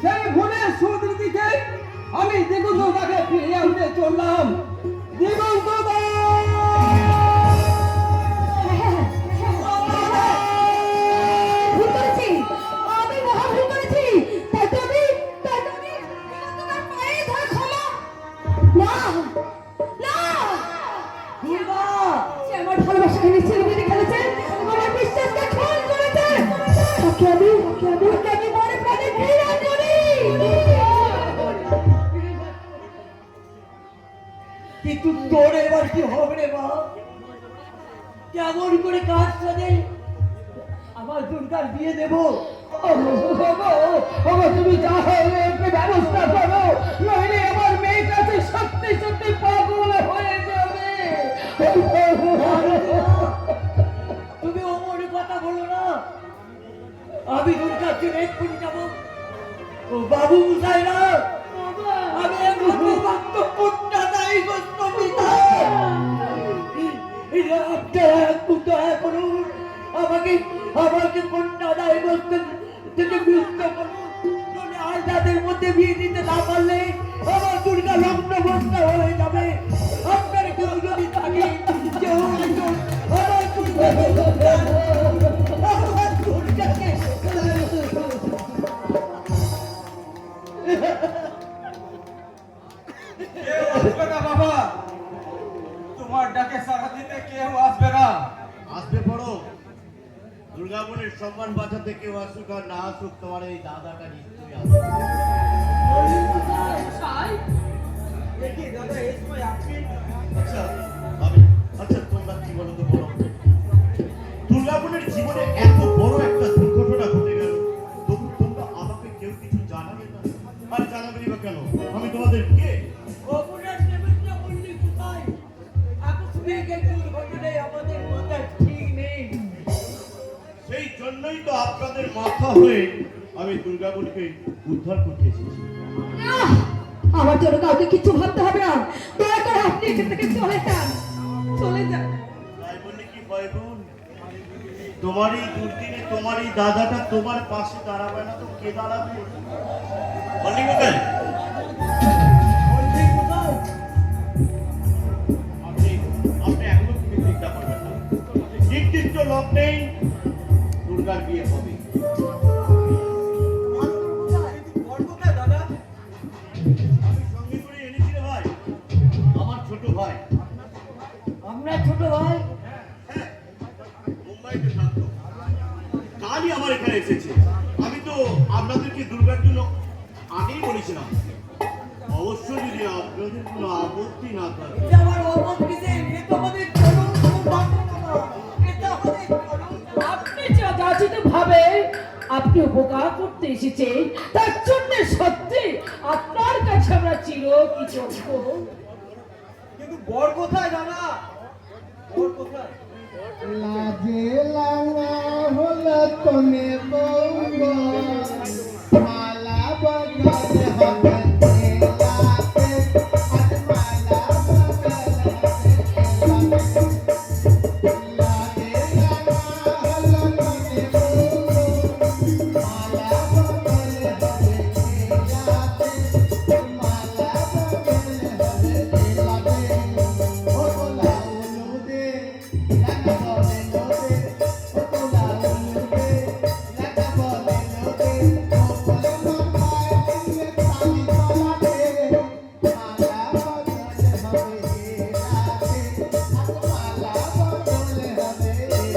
সেই ভুলের শোধ দিতে আমি দিগন্তদাকে ফিরিয়ে আনতে চললাম। দিগন্তদা! ভুল করেছি, আমি মহা ভুল করেছি। তাই তো আমি তোমার পায়ে ধরে ক্ষমা। না, কি হবে রে মা? কেমন করে কাজ সাজে আমার দুর্গার বিয়ে দেবো? তুমি যা হবে একটু ব্যবস্থা করো, নইলে আমার মেয়েটা যে সত্যি সত্যি পাগল হয়ে যাবে। তুমি অমর কথা বলো না। আমি দুর্গার জন্য এক্ষুনি যাবো। ও বাবু মুসাইরা, আমি এখন বক্তব্যটা তাই বস্তবিতা। দয়া করুন, আমাকে কন্যা দায় বস্তু থেকে মুক্ত করুন। নইলে আর তাদের মধ্যে বিয়ে দিতে না পারলে আমার দুর্গা লগ্ন বস্তা হয়ে যাবে। আপনার কেউ যদি থাকে, কেউ একজন আমার দুর্গাকে কেউ আসবে না বাবা, তোমার ডাকে সাড়া দিতে কেউ আসবে না। আসবে পড়ো, দুর্গাপুরের সম্মান বাঁচাতে কেউ আসুক আর না আসুক, তোমার এই দাদাটা নিশ্চয়ই আসবে। দেখি দাদা, এই সময় আপনি আচ্ছা আচ্ছা, তোমরা কি বলো তো বলো, দুর্গাপুরের জীবনে এত বড় একটা দুর্ঘটনা ঘটে গেল, তবু তোমরা আমাকে কেউ কিছু জানাবে না। আর জানাবেই বা কেন? আমি তোমাদের কে? অপরাধ দেবেন্দ্র মল্লিক কোথায়? আকস্মিক এক দুর্ঘটনায় আমাদের মাথা ঠিক নেই। সেই জন্যই তো আপনাদের মাথা হয়ে আমি দুর্গাপুরকে উদ্ধার করতে এসেছি। আমার জন্য কাউকে কিছু ভাবতে হবে না, দয়া করে আপনি এখান থেকে চলে যান, চলে যান। তাই বললে কি হয় বোন? তোমারই দুর্দিনে তোমারই দাদাটা তোমার পাশে দাঁড়াবে না তো কে দাঁড়াবে? মল্লিক কোথায়? মল্লিক কোথায়? আপনি আপনি এখনো কিছু চিন্তা করবেন না, নির্দিষ্ট লগ্নেই দুর্গার বিয়ে হবে। বড় কোথায় দাদা? আমি সঙ্গে করে এনেছি রে ভাই, আমার ছোট ভাই। আমরা ছোট ভাই। হ্যাঁ, মুম্বাইতে থাকতো, কালই আমার এখানে এসেছে। আমি তো আপনাদেরকে দুর্গার জন্য আগেই বলেছিলাম, অবশ্য যদি আপনাদের কোনো আপত্তি না থাকে। এটা আমার অমত কিসে? এ তো আমাদের চরম সৌভাগ্য বাবা। এটা আমাদের চরম। আপনি যা যাচিত ভাবে আপনি উপকার করতে এসেছেন, তার জন্য সত্যি আপনার কাছে আমরা চিরকৃতজ্ঞ। কিন্তু বড় কোথায় দাদা? বড় কোথায়? লাজে লাঙ্গা হলো তুমি বৌগো, মালা বদলে হবে লাতে, আর মালা বদলে লাতে। লাজে লাঙ্গা হলো তুমি বৌগো, মালা বদলে হবে লাতে, মালা বদলে হবে লাতে। ও গোলা উলুদে লাঙ্গা বলে লোদে, ও গোলা উলুদে লাঙ্গা বলে লোদে, ও বলে মাথায় দিলে তালি তলাতে, মালা বদলে হবে লাতে, আর মালা বদলে হবে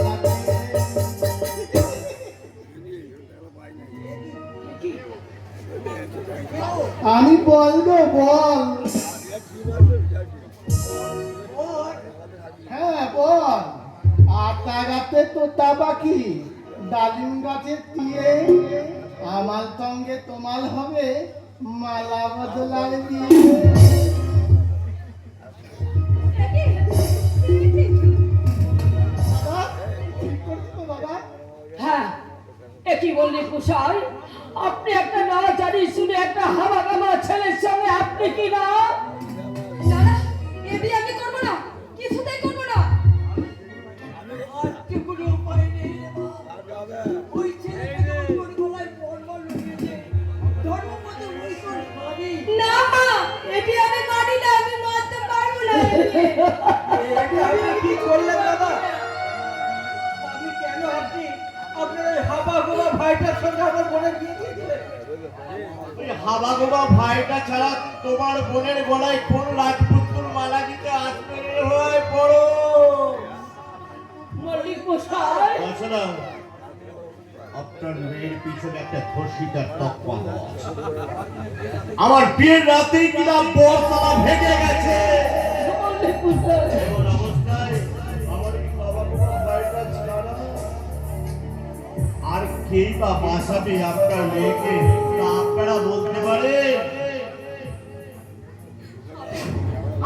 লাতে। আমি বলবো বল। হ্যাঁ বল। আতা গাছে তোতা পাখি, ডালিম গাছে দিয়ে, আমার সঙ্গে তোমাল হবে মালা বদলার দিয়ে। বাবা, ঠিক করছো বাবা? হ্যাঁ, একই বললি কুশাল, আপনি একটা না জানি শুনে একটা হাওয়া গামা ছেলের সঙ্গে আপনি কি না? না না, এ বিয়ে আমি করবো না, কিছুতেই করবো না। আজকে কোনো উপায় নেই রে মা। ওই ছেলেটা তোর গলায় বলবল লুকিয়েছে। ধর্মপদ ওই তোর ভাবি। না মা, এ বিয়ে আমি মানি না, আমি মানতে পারবো না এ বিয়ে। এটা আপনি কি করলেন দাদা? আমি কেন আপনার ওই হাবা গোবা ভাইটার সঙ্গে আমার বোনের বিয়ে দিয়ে দিলেন? ওই হাবা গোবা ভাইটা ছাড়া তোমার বোনের গলায় কোন রাজপুত্র মালা দিতে আসবে রে ভাই? পড়ো মল্লিক কুশাল, শোনো, আপনার মেয়ের পিছনে একটা ধর্ষিতার তকমা আছে। আমার বিয়ের রাতেই কিনা বরতলা ভেঙে গেছে। এমন অবস্থায় আমার কি বাবা মা বাড়িটা ছাড়া আর কেই বা বাঁচাবে আপনার মেয়েকে তা আপনারা বলতে পারেন?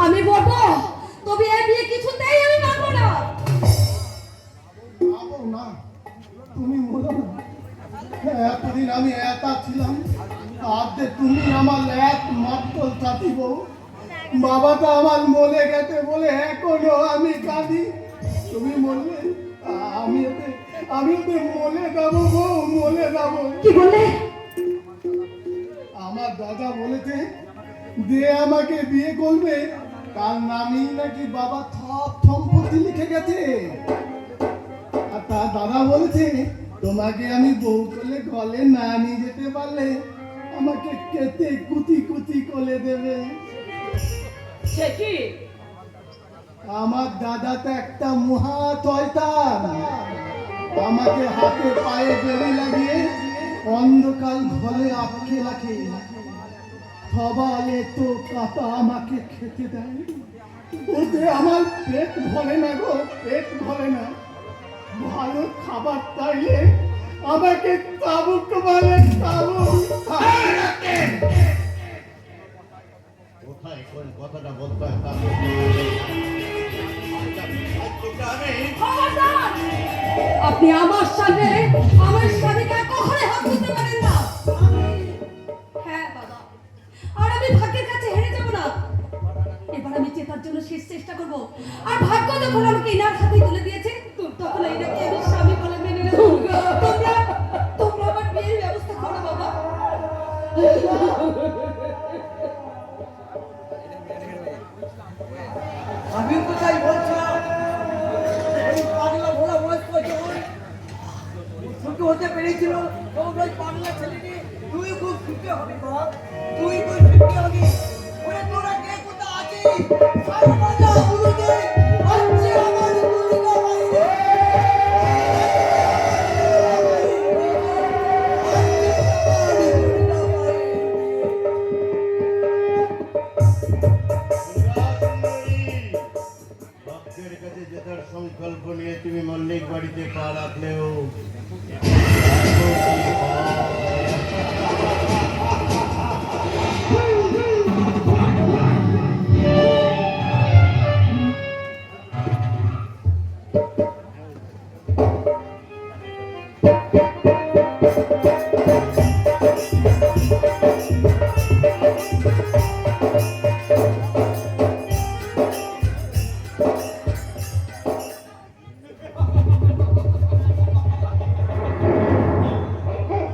আমি বলবো তবে এই বিয়ে কিছুতেই আমি মানবো না। যাবো না, তুমি বলো না। এতদিন আমি একা ছিলাম, আজকে তুমি আমার একমাত্র সাথী বউ। বাবাটা আমার মরে গেছে বলে এখনো আমি কাঁদি। তুমি বললে আমি ওকে মরে যাবো বউ, মরে যাবো। কি বলে? আমার দাদা বলেছে যে আমাকে বিয়ে করবে, তার নামেই নাকি বাবা সব সম্পত্তি লিখে গেছে। আর তার দাদা বলেছে তোমাকে আমি বউ করলে ঘরে না নিয়ে যেতে পারলে আমাকে কেটে কুচি কুচি করে দেবে। সে কি? আমার দাদা তো একটা মহা শয়তান। আমাকে হাতে পায়ে বেড়ে লাগিয়ে অন্ধকার ঘরে আটকে রাখে। সবাই তো কাটা আমাকে খেতে দেয়। ওতে আমার পেট ভরে না গো, পেট ভরে না। ভালো খাবার চাইলে আমাকে চাবুক বলে, চাবুক। কোথায় কোন কথাটা বলতে হয় তা বলতে হবে। আমি খবরদার! আপনি আমার সামনে আমার স্বামীকে কখনো হাত দিতে পারেন না। হ্যাঁ বাবা, আর আমি ভাগ্যের কাছে হেরে যাব না। এবার আমি জেতার জন্য শেষ চেষ্টা করব। আর ভাগ্য যখন আমাকে ইনার হাতে তুলে দিয়েছে, তখন এইটাকে আমি স্বামী বলে মেনে নেব। তোমরা আমার বিয়ের ব্যবস্থা করো বাবা। আমি কোথায় বলছিলাম ওই পাগলা ভোলা বয়স্ক যখন সুখী হতে পেরেছিল, তখন ওই পাগলা ছেলেটি তুই খুব সুখী হবি বাবা, তুই খুব সুখী হবি। ওরে তোরা কে কোথা আছিস? আরে বাজা গুরুদে আছে আমার দুর্গা বাইরে। ভক্তের কাছে জেতার সংকল্প নিয়ে তুমি মল্লিক বাড়িতে পা রাখলেও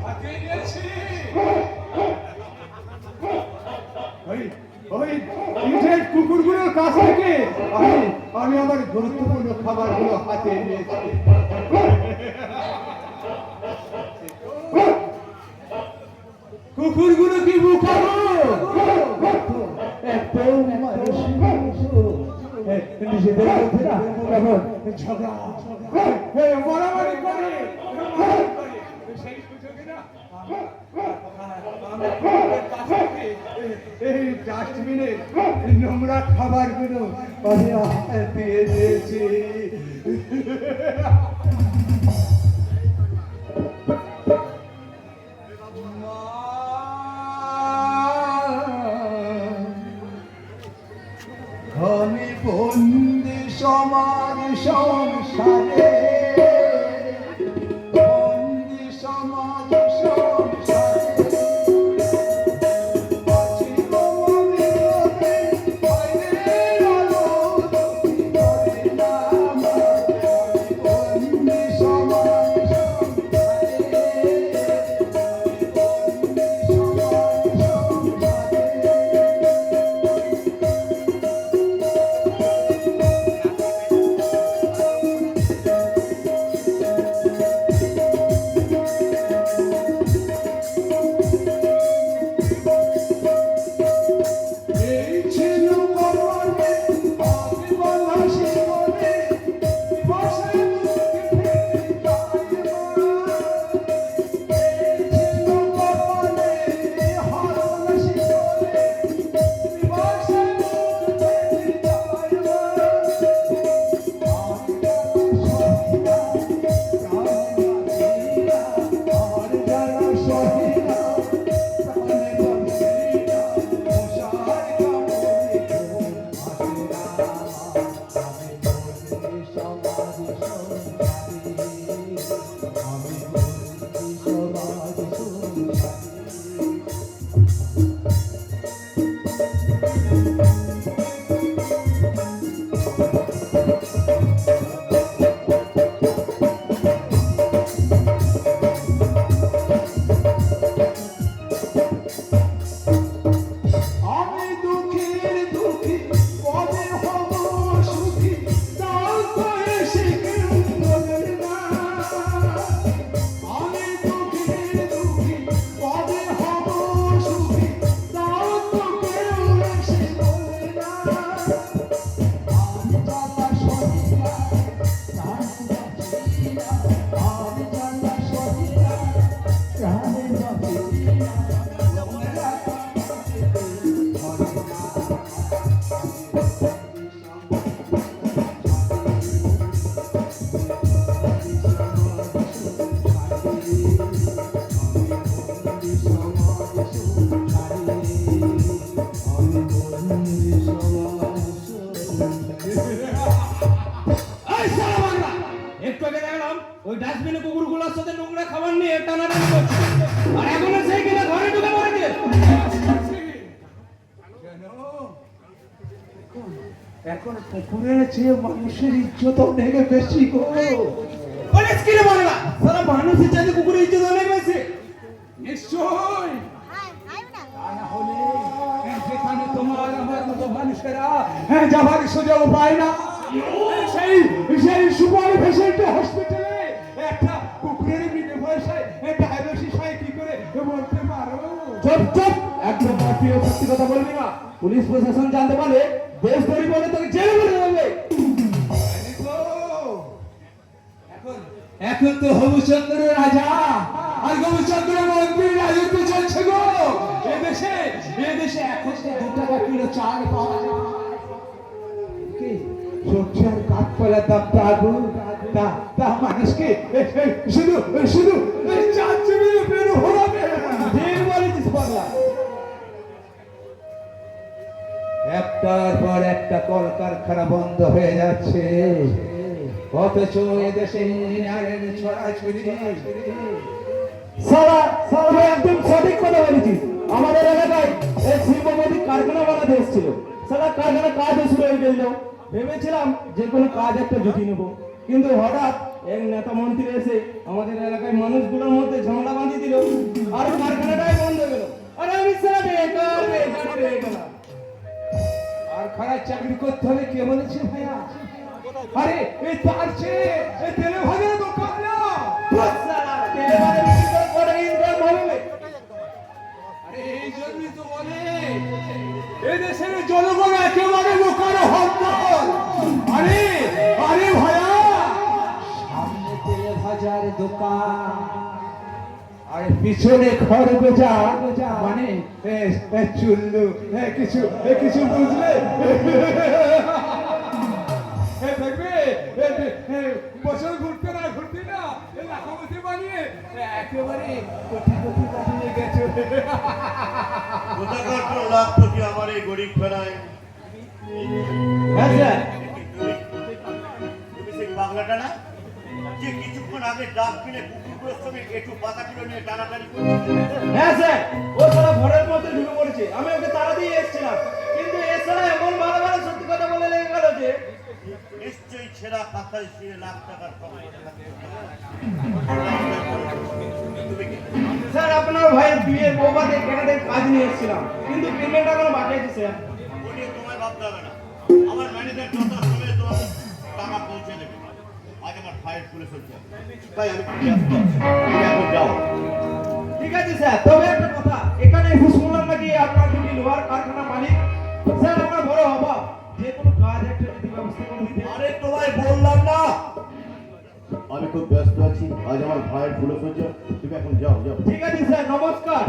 হাতিয়ে নিয়েছি। ওই ইটের কুকুরগুলোর কাছ থেকে আমি আমার গুরুত্বপূর্ণ খাবারগুলো হাতে নিয়েছি। কুকুরগুলো কি বুকাবো? নিজেদের মধ্যে না কেমন ঝগড়া মারামারি করে। সেই সুযোগে না এই ডাস্টবিনে নোংরা খাবারগুলো আমি দিয়ে দিয়েছি। আমি বন্দি সমাজ সংসারে, বন্দি সমাজ সংসারে। আমি দুঃখের দুঃখী কবে হব সুখী তাও তো এসে কেউ বলে না। আমি দুঃখের দুঃখী কবে হব সুখী তাও তো কেউ এসে বলে না। আমি জ্বালা সহিয়া প্রাণে বাঁচি না, আমি জ্বালা সহিয়া প্রাণে বাঁচি না। এই শালা বাংলা! একটু আগে দেখলাম ওই ডাস্টবিনে কুকুরগুলোর সাথে নোংরা খাবার নিয়ে টানাটানি করছে, আর এখনো সেই কিনা ঘরে ঢুকে পড়েছে। এখন পুকুরের চেয়ে মানুষের ইজ্জত অনেক বেশি গো। বলিস কি রে বাংলা? সারা মানুষের চাইতে কুকুরের ইজ্জত অনেক বেশি। নিশ্চয় তা না হলে যেখানে তোমার আমার মতো মানুষেরা যাবার সোজা উপায় না, সেই সেই সুপার ফেসিলিটি হসপিটালে একটা কুকুরের বিনা পয়সায় ডায়াবেটিস হয় কি করে বলতে পারো? চুপ চুপ, একদম প্রিয় সত্যি কথা বলবি না। পুলিশ প্রশাসন জানতে পারলে দেশ ধরি বলে তোকে জেলে বলে দেবে। এখন তো হবুচন্দ্র রাজা আর গোবিচন্দ্র মন্ত্রী রাজত্ব চলছে গো এদেশে এখন তো 2 টাকা কিলো চাল পাওয়া যায়। কি সবজি আর কাঠকলার দাম তো আগুন, তা মানুষকে শুধু শুধু চার চিবিয়ে বের হলাবে। ঠিক বলেছিস পাগলা। একটার পর একটা কলকারখানা বন্ধ হয়ে যাচ্ছে, অথচ এদেশে ইঞ্জিনিয়ারের ছড়াছড়ি। সারা সারা একদম সঠিক কথা বলেছিস। আমাদের এলাকায় এক শিল্পপতি কারখানা বানাতে এসেছিল। সারা কারখানা কাজ শুরু হয়ে গেল। ভেবেছিলাম যে কোনো কাজ একটা জুটি নেবো, কিন্তু হঠাৎ এক নেতা মন্ত্রী এসে আমাদের এলাকায় মানুষগুলোর মধ্যে ঝামেলা বাঁধিয়ে দিল, আর কারখানাটাই বন্ধ হয়ে গেল। আর আমি সারা বেকার বেকার রয়ে গেলাম। আর খারাপ চাকরি করতে হবে কে বলেছে ভাইয়া? আরে এই তার চেয়ে তেলে ভাজার দোকান না। সারা তেলে ভাজা বিক্রি করে কত ইনকাম হবে? আরে এই জন্যই তো বলে এদেশের জনগণ একেবারে বোকার হন্তর। আরে আরে ভাইয়া, সামনে তেলে ভাজার দোকান আর পিছনে খড়গোজা, মানে চুল্লু, কিছু কিছু বুঝলে? দেখবে বছর ঘুরতে না লাখপতি বানিয়ে একেবারে কোটি কোটি বানিয়ে গেছে। কোথাকার তো লাখপতি আমার এই গরিব ফেরায়। হ্যাঁ স্যার। তুমি সেই পাগলাটা না যে কিছুক্ষণ আগে ডাস্টবিনে কুকুরগুলোর সঙ্গে একটু পাতাগুলো নিয়ে টানাটানি করছে? হ্যাঁ স্যার, ও সারা ঘরের মধ্যে ঢুকে পড়েছে। আমি ওকে তাড়া দিয়ে এসেছিলাম, কিন্তু এছাড়া এমন ভালো ভালো সত্যি কথা বলে লেগে গেল যে নিশ্চয়ই ছেঁড়া পাতায় শুয়ে লাখ টাকার তুমি কি স্যার আপনার ভাইয়ের বিয়ের বৌভাতে কেনাদের কাজ নিয়ে এসেছিলাম, কিন্তু পেমেন্ট এখনো বাকি আছে স্যার। ও নিয়ে তোমায় ভাবতে হবে না। আমার ম্যানেজার যত সময় তোমাকে টাকা পৌঁছে দেবে। আজ আমার ফাইল খুলে ফেলছে, তাই আমি ব্যস্ত আছি। তুমি এখন যাও। ঠিক আছে স্যার, তবে একটা কথা, এখানে এসে শুনলাম নাকি আপনার দুটি লোহার কারখানা মালিক। স্যার আমার বড় অভাব, যে কোনো কাজ একটা যদি ব্যবস্থা করে দিতে। আরে তোমায় বললাম না আমি খুব ব্যস্ত আছি, আজ আমার ফাইল খুলে ফেলছে। তুমি এখন যাও যাও। ঠিক আছে স্যার, নমস্কার।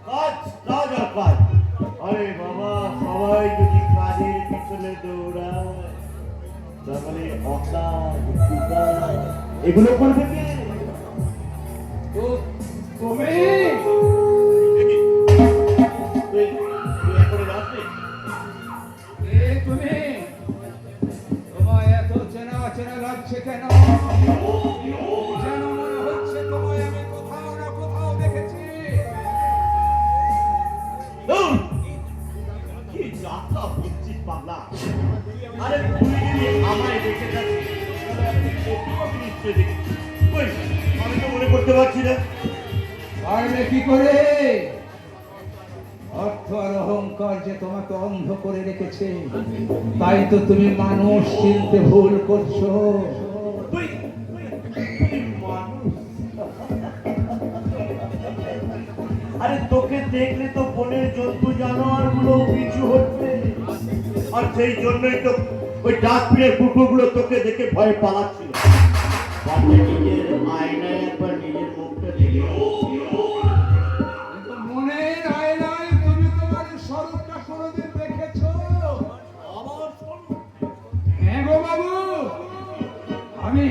কাজ কাজ আর কাজ। আরে বাবা, সবাই যদি কাজের পিছনে দৌড়ায় তাহলে অকাজ কুকাজ এগুলো করবে কে? তো তুমি দেখি, তুই এখনো যাসনি? এ তুমি তোমায় এত চেনা চেনা লাগছে কেন? যেন মনে হচ্ছে তোমায় আমি কোথাও না কোথাও দেখেছি। ধুর! কি যাত্রা বুঝছিস পাগলা? আরে তুই যদি আমায় দেখে যাচ্ছিস, তাহলে আমি তোকেও নিশ্চয়ই দেখেছি। কই, আমি তো মনে করতে পারছি না। পারবে কি করে? অর্থ আর অহংকার যে তোমাকে অন্ধ করে রেখেছে, তাই তো তুমি মানুষ চিনতে ভুল করছো। তুই তুই মানুষ। আরে তোকে দেখলে তো বনের জন্তু জানোয়ার গুলো পিছু হচ্ছে, আর সেই জন্যই তো ওই ডাস্টবিনের কুকুরগুলো তোকে দেখে ভয় পালাচ্ছিল। তাহলে নিজের আয়নায় একবার নিজের মুখটা দেখে কিন্তু মনের আয়নায় তুমি তোমার স্বরূপটা কোনোদিন দেখেছো? আমার স্বরূপ। হ্যাঁ গো বাবু, আমি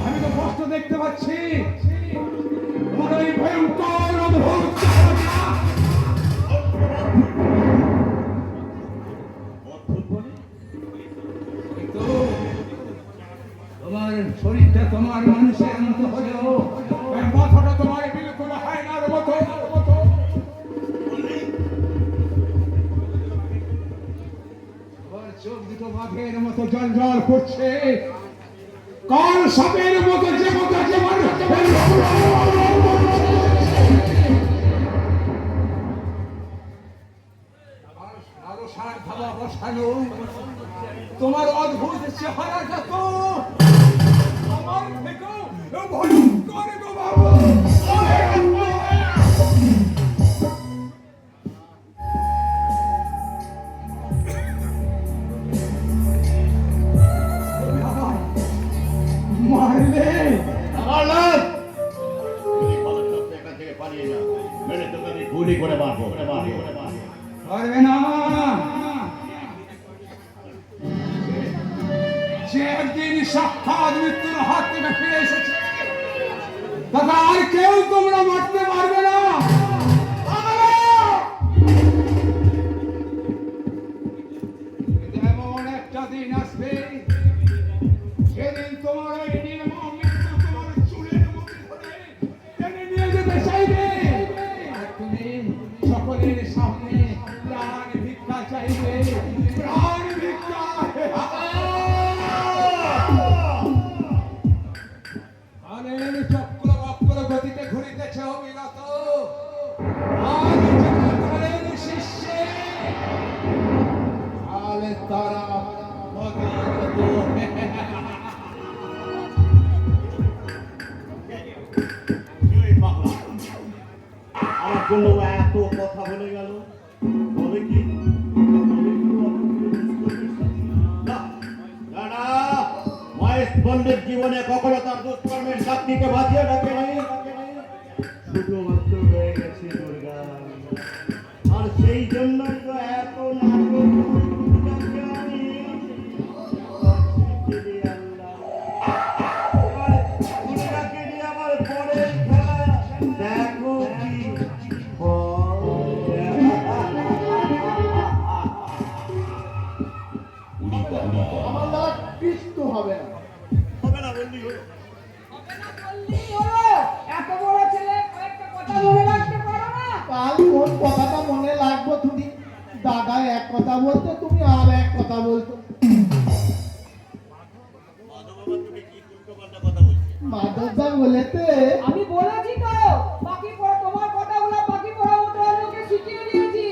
আমি তো কষ্ট দেখতে পাচ্ছি। তোমার ওই ভয়ঙ্কর অদ্ভুত চেহারাটা। অদ্ভুত বলে? কিন্তু তোমার শরীরটা তোমার মানুষের মতো হলেও এর মাথাটা তোমার বিলকুল হায়নার মতো। তোমার চোখ দুটো বাঘের মতো জল জল করছে, কাল সাপের মতো যে মতো যেমন আরো সার খাওয়া বসানো তোমার অদ্ভুত চেহারাটা তো আমার থেকেও ভয়ঙ্কর গো বাবু। মারলে আমার লাভ! তুই ভালো থাকতে এখান থেকে পালিয়ে যা, নইলে তোকে আমি গুলি করে মারবো। পারবে না। যে একদিন সাক্ষাৎ মৃত্যুর হাত থেকে ফিরে এসেছে, তাকে আর কেউ তোমরা মারতে পারবে না। কিন্তু এমন একটা দিন আসবে, সেদিন তোমার ওই নির্মম মৃত্যু তোমার চুলের মুঠি ধরে টেনে নিয়ে যেতে চাইবে, আর তুমি সকলের সামনে প্রাণ ভিক্ষা চাইবে। প্রাণ ভিক্ষা। কালের চক্র বক্র গতিতে ঘুরিতেছে অবিরত। আজ যারা কালের শিষ্যে, কাল তারা অবিরত। এই পাগলা, আমার জন্য এত কথা বলে গেল, তবে কি মহেশ পণ্ডিত জীবনে কখনো তার দুষ্কর্মের সাক্ষীকে বাঁচিয়ে রাখে নাই, শুধুমাত্র রয়ে গেছে দুর্গা। আর সেই জন্যই তো এত নাটক করতে আমি। আল্লাহ, দুর্গাকে নিয়ে আমার পরের খেলা দেখো কি আমার দ্বারা কিছু হবে না। হবে না বললি হলো। এত বড় ছেলে কয়েকটা কথা মনে রাখতে পারো না? কাল কোন কথাটা মনে লাগবো তুমি? দাদা এক কথা বলতে, তুমি আর এক কথা বলতো। মাধব বাবা, তুমি কি উল্টোপাল্টা কথা বলছো? মাধবদা বলেতে আমি বলেছি তো, বাকি তোমার কথাগুলো বাকি পড়া মতো আমি ওকে শিখিয়ে দিয়েছি।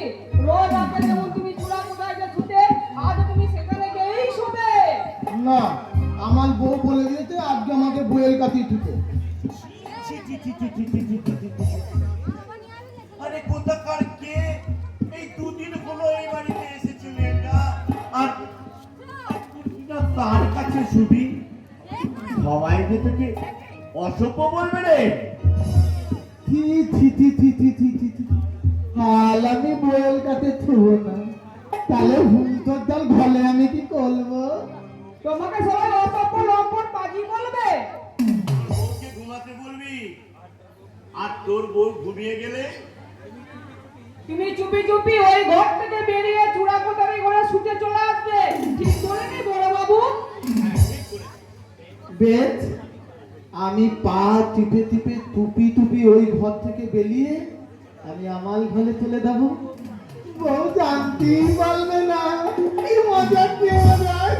রোজ রাতে যেমন তুমি চূড়া কোথায় যে শুতে, আজ তুমি সেখানে গিয়েই শুবে। না, আমার বউ বলে দিয়েছে আজকে আমাকে বইয়ের কাছে ছুটে। আরে কোথাকার কে এই দুদিন হলো এই বাড়িতে এসেছে মেয়েটা, আর তুই না তার কাছে শুবি? সবাই যে তোকে অসভ্য বলবে রে। থি থি থি থি থি থি থি থি। হাল আমি বইয়ের কাছে ছুবো না, তাহলে হুমতোর দল ঘলে আমি কি করবো? তোমাকে সবাই অসভ্য লম্পট পাজি বলবে। বউকে ঘুমাতে বলবি, আর তোর বউ ঘুমিয়ে গেলে তুমি চুপি চুপি ওই ঘর থেকে বেরিয়ে চূড়া কোটারি ঘরে শুতে চলে আসবে, ঠিক করে নি বড় বাবু? বেদ, আমি পা টিপে টিপে টুপি টুপি ওই ঘর থেকে বেরিয়ে আমি আমার ঘরে চলে যাব। বউ জানতেই পারবে না কি মজা পেয়ে যায়।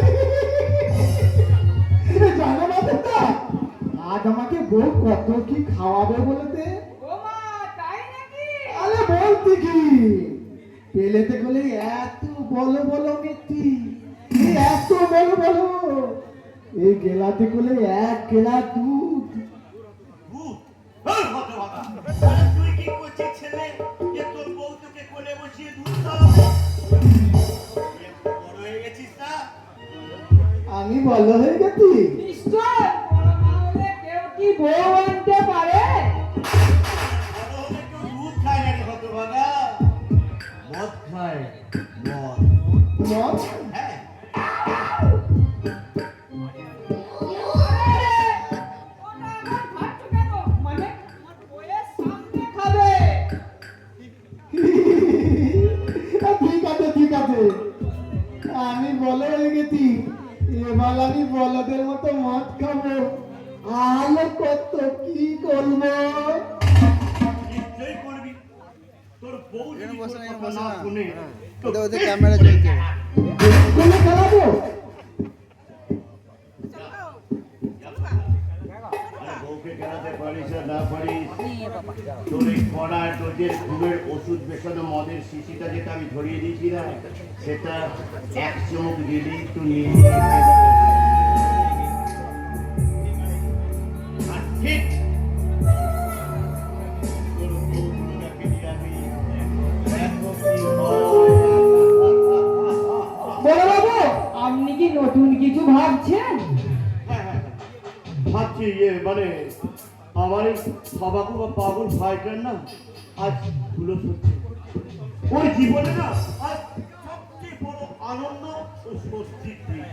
জানো না বেটা, আজ আমাকে বউ কত কি খাওয়াবে বলতে। ও মা, তাই নাকি? আরে বলতে কি, পেলেতে গেলে এত বলো বলো মেথি, এত বলো বলো, এই গেলাতে গেলে 1 গেলা দুধ। তুই কি করছিস ছেলে, যে তোর বউ তোকে কোলে বসিয়ে দুধ খাওয়াবে? বড় হয়ে গেছিস না? আমি বলো হয়ে গেছি। নিশ্চয় বড় মা হলে কেউ কি বউ আনতে পারে? বড় হলে কেউ দুধ খায় না রে হতভাগা, মদ খায়, মদ। মদ? হ্যাঁ, ওটা এখন খাচ্ছ কেন? মানে আমার বউয়ের সামনে খাবে। ঠিক আছে ঠিক আছে, আমি বলো হয়ে গেছি, এবার আমি বলদের মতো মদ খাবো। আলো কত কি করবো। নিশ্চয়ই করবি। তোর বউ যদি তোর কথা না শুনে, তো ক্যামেরা চলছে। কোনো খেলাবো? আরে বউকে কেনাতে পারিস আর না পারিস, তোর এই কড়া ডোজের ঘুমের ওষুধ মেশানো মদের শিশিটা যেটা আমি ধরিয়ে দিয়েছি না, সেটা 1 চুমুক দিলেই তো নিয়ে আর ঠিক তোর বউটাকে নিয়ে আমি দেখো কি হয়। বড় বাবু, আপনি কি নতুন কিছু ভাবছেন? হ্যাঁ, ভাবছি মানে আমার এই সবাকু বা পাগল ভাইটার না আজ ধুলো হচ্ছে। ওই জীবনে না আজ সবচেয়ে বড় আনন্দ ও স্বস্তির দিন।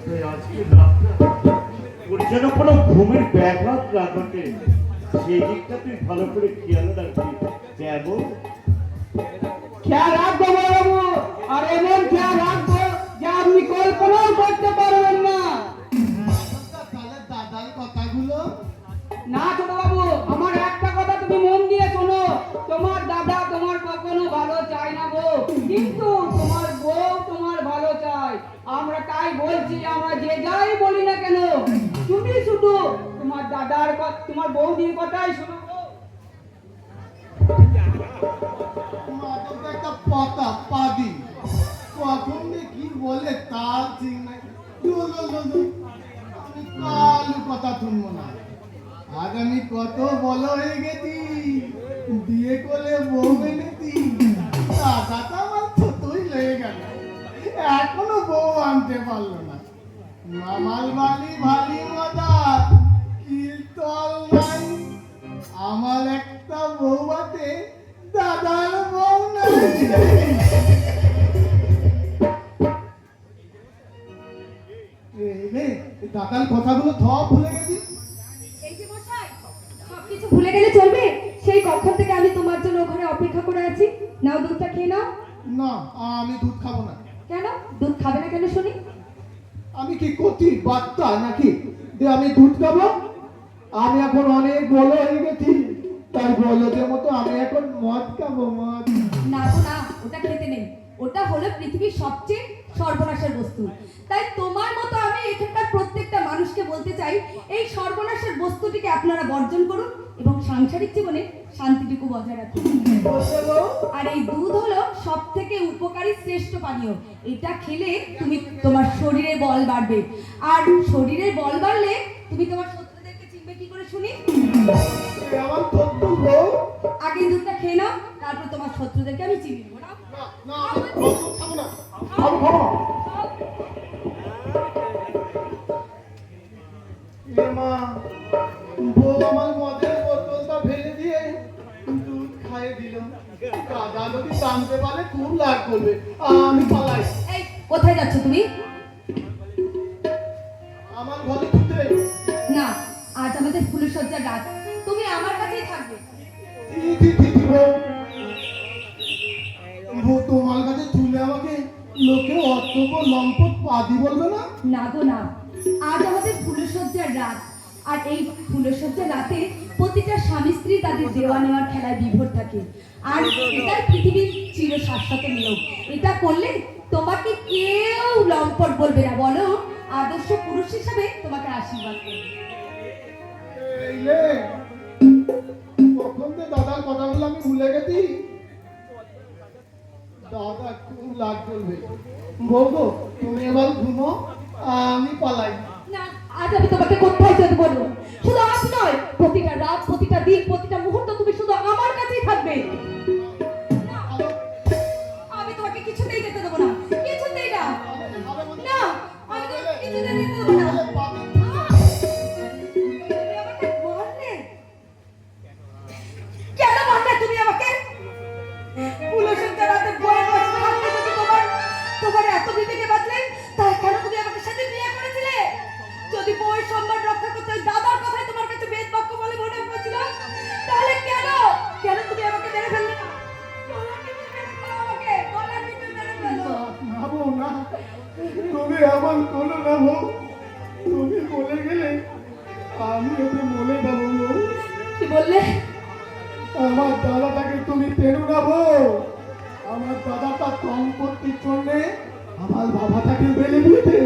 তাই আজকে রাতটা ওর যেন কোনো ঘুমের ব্যাঘাত না ঘটে, সেই দিকটা তুই ভালো করে খেয়াল রাখবি। কেমন? খেয়াল রাখবো বড় বাবু, আর এমন খেয়াল রাখবো যে আপনি কল্পনাও করতে পারবেন না। তাহলে দাদার কথাগুলো না ছোট বাবু, আমার একটা কথা তুমি মন দিয়ে শোনো। তোমার দাদা তোমার কখনো ভালো চায় না গো, কিন্তু তোমার বউ তোমার ভালো চায়। আমরা তাই বলছি, আমরা যে যাই বলি না কেন, তুমি শুধু তোমার দাদার তোমার বৌদির কথাই শোনো গো। মাথা তো একটা পাতা পাদি, কখন যে কি বলে তার ঠিক নাই। আমি কালু কথা শুনবো না। আজ আমি কত বলো হয়ে গেছি, বিয়ে করে বউ এনেছি, টাকাটা আমার ছোটই লেগে গেল, এখনো বউ আনতে পারলো না। মামাল বালি ভালি মজা কীর্তন নাই, আমার একটা বউ আছে, দাদার বউ নাই। দাদার কথাগুলো সব ভুলে গেছি। এই যে মশাই, সবকিছু ভুলে গেলে চলবে? সেই কখন থেকে আমি তোমার জন্য ওখানে অপেক্ষা করে আছি। নাও দুধটা খেয়ে নাও। না, আমি দুধ খাবো না। কেন দুধ খাবে না কেন শুনি? আমি কি কতি বাচ্চা নাকি যে আমি দুধ খাবো? আমি এখন অনেক বড় হয়ে গেছি, তাই বলদের মতো আমি এখন মদ খাবো, মদ। না গো না, ওটা খেতে নেই। ওটা হলো পৃথিবীর সবচেয়ে সর্বনাশের বস্তু। তাই তোমার মতো আমি এখানকার প্রত্যেকটা মানুষকে বলতে চাই, এই সর্বনাশের বস্তুটিকে আপনারা বর্জন করুন এবং সাংসারিক জীবনে শান্তিটুকু বজায় রাখুন। আর এই দুধ হলো সব থেকে উপকারী শ্রেষ্ঠ পানীয়। এটা খেলে তুমি তোমার শরীরে বল বাড়বে, আর শরীরে বল বাড়লে তুমি তোমার শত্রুদেরকে চিনবে কি করে শুনি? আমার শত্রু বউ? আগে দুধটা খেয়ে নাও, তারপর তোমার শত্রুদেরকে আমি চিনি নেবো। নাও। না, আমি দুধ খাবো না, আমি খাবো না। এ মা, বউ আমার মদের বোতলটা ফেলে দিয়ে দুধ খাইয়ে দিল। দাদা যদি জানতে পারে খুব রাগ করবে, আমি পালাই। এই কোথায় যাচ্ছ তুমি? আমার ঘরে ঢুকতে না, আজ আমাদের ফুলসজ্জার রাত, তুমি আমার কাছেই থাকবে। তোমার কাছে তুলে আমাকে লোকে অর্থপ লম্পট পাদি বলবে না? না গো না, আজ আমাদের ফুলসজ্জার রাত। আর এই ফুলসজ্জার রাতে প্রতিটা স্বামী স্ত্রী তাদের দেওয়া নেওয়ার খেলায় বিভোর থাকে। আর এটাই পৃথিবীর চির শাশ্বত নিয়ম। এটা করলে তোমাকে কেউ লম্পট বলবে না, বলো আদর্শ পুরুষ হিসাবে তোমাকে আশীর্বাদ করবে। এই লে, কখন তো দাদার কথাগুলো আমি ভুলে গেছি। দাদা খুব লাগ চলবে। বলবো তুমি এবার ঘুমো, আমি পালাই। না, আজ আমি তোমাকে কোথায় যেতে বলবো? শুধু আজ নয়, প্রতিটা রাত, প্রতিটা দিন, প্রতিটা মুহূর্ত তুমি শুধু আমার কাছেই থাকবে। না, আমি তোমাকে কিছুতেই যেতে দেবো না, কিছুতেই না। না, আমি তোমাকে কিছুতেই যেতে দেবো না। তুমি আমাকে মারলে? কেন মারলে তুমি আমাকে? ফুলসজ্জার রাতে বয়ে বসে থাকতে যদি তোমার এত বিবেকে বাঁচলে, তাই কেন তুমি আমাকে সাথে বিয়ে করেছিলে? যদি বউয়ের সম্মান রক্ষা করতে দাদার কথাই তোমার কাছে বেদ বাক্য বলে মনে হয়েছিল, তাহলে কেন তুমি আমাকে মেরে ফেললে না? গলা টিপে মেরে ফেলো আমাকে, গলা টিপে মেরে ফেলো। না বউ না, তুমি আমার কোনো না বউ। তুমি বলে গেলে আমি ওকে মনে দেবো বউ। কি বললে? আমার দাদাটাকে তুমি পেরো না বউ। আমার দাদাটা সম্পত্তির জন্যে আমার বাবাটাকে মেলে দিতে,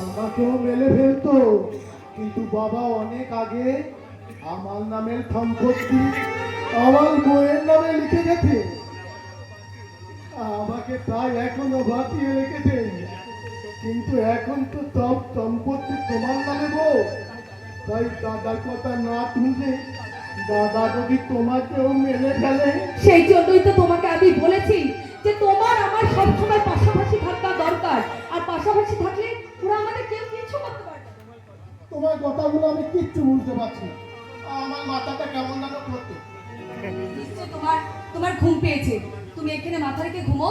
আমাকেও মেলে ফেলতো, কিন্তু বাবা অনেক আগে আমার নামের সম্পত্তি আমার বউয়ের নামে লিখে গেছে। আমাকে তাই এখনো বাঁচিয়ে রেখেছে, কিন্তু এখন তো সব সম্পত্তি তোমার নামে বউ। তাই দাদার কথা না শুনলে দাদা যদি তোমাকেও মেলে ফেলে। সেই জন্যই তো তোমাকে আমি বলেছি যে তোমার আমার সবসময় পাশাপাশি থাকা দরকার, আর পাশাপাশি থাকলে ওরা আমাদের কেউ কিছু করতে পারবে না। তোমার কথাগুলো আমি কিচ্ছু বুঝতে পারছি না। আমার মাথাটা কেমন যেন করতো। নিশ্চয় তোমার ঘুম পেয়েছে, তুমি এখানে মাথা রেখে ঘুমো,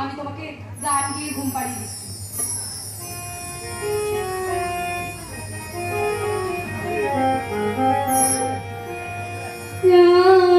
আমি তোমাকে গান গিয়ে ঘুম পাড়িয়ে দিচ্ছি। প্রাণ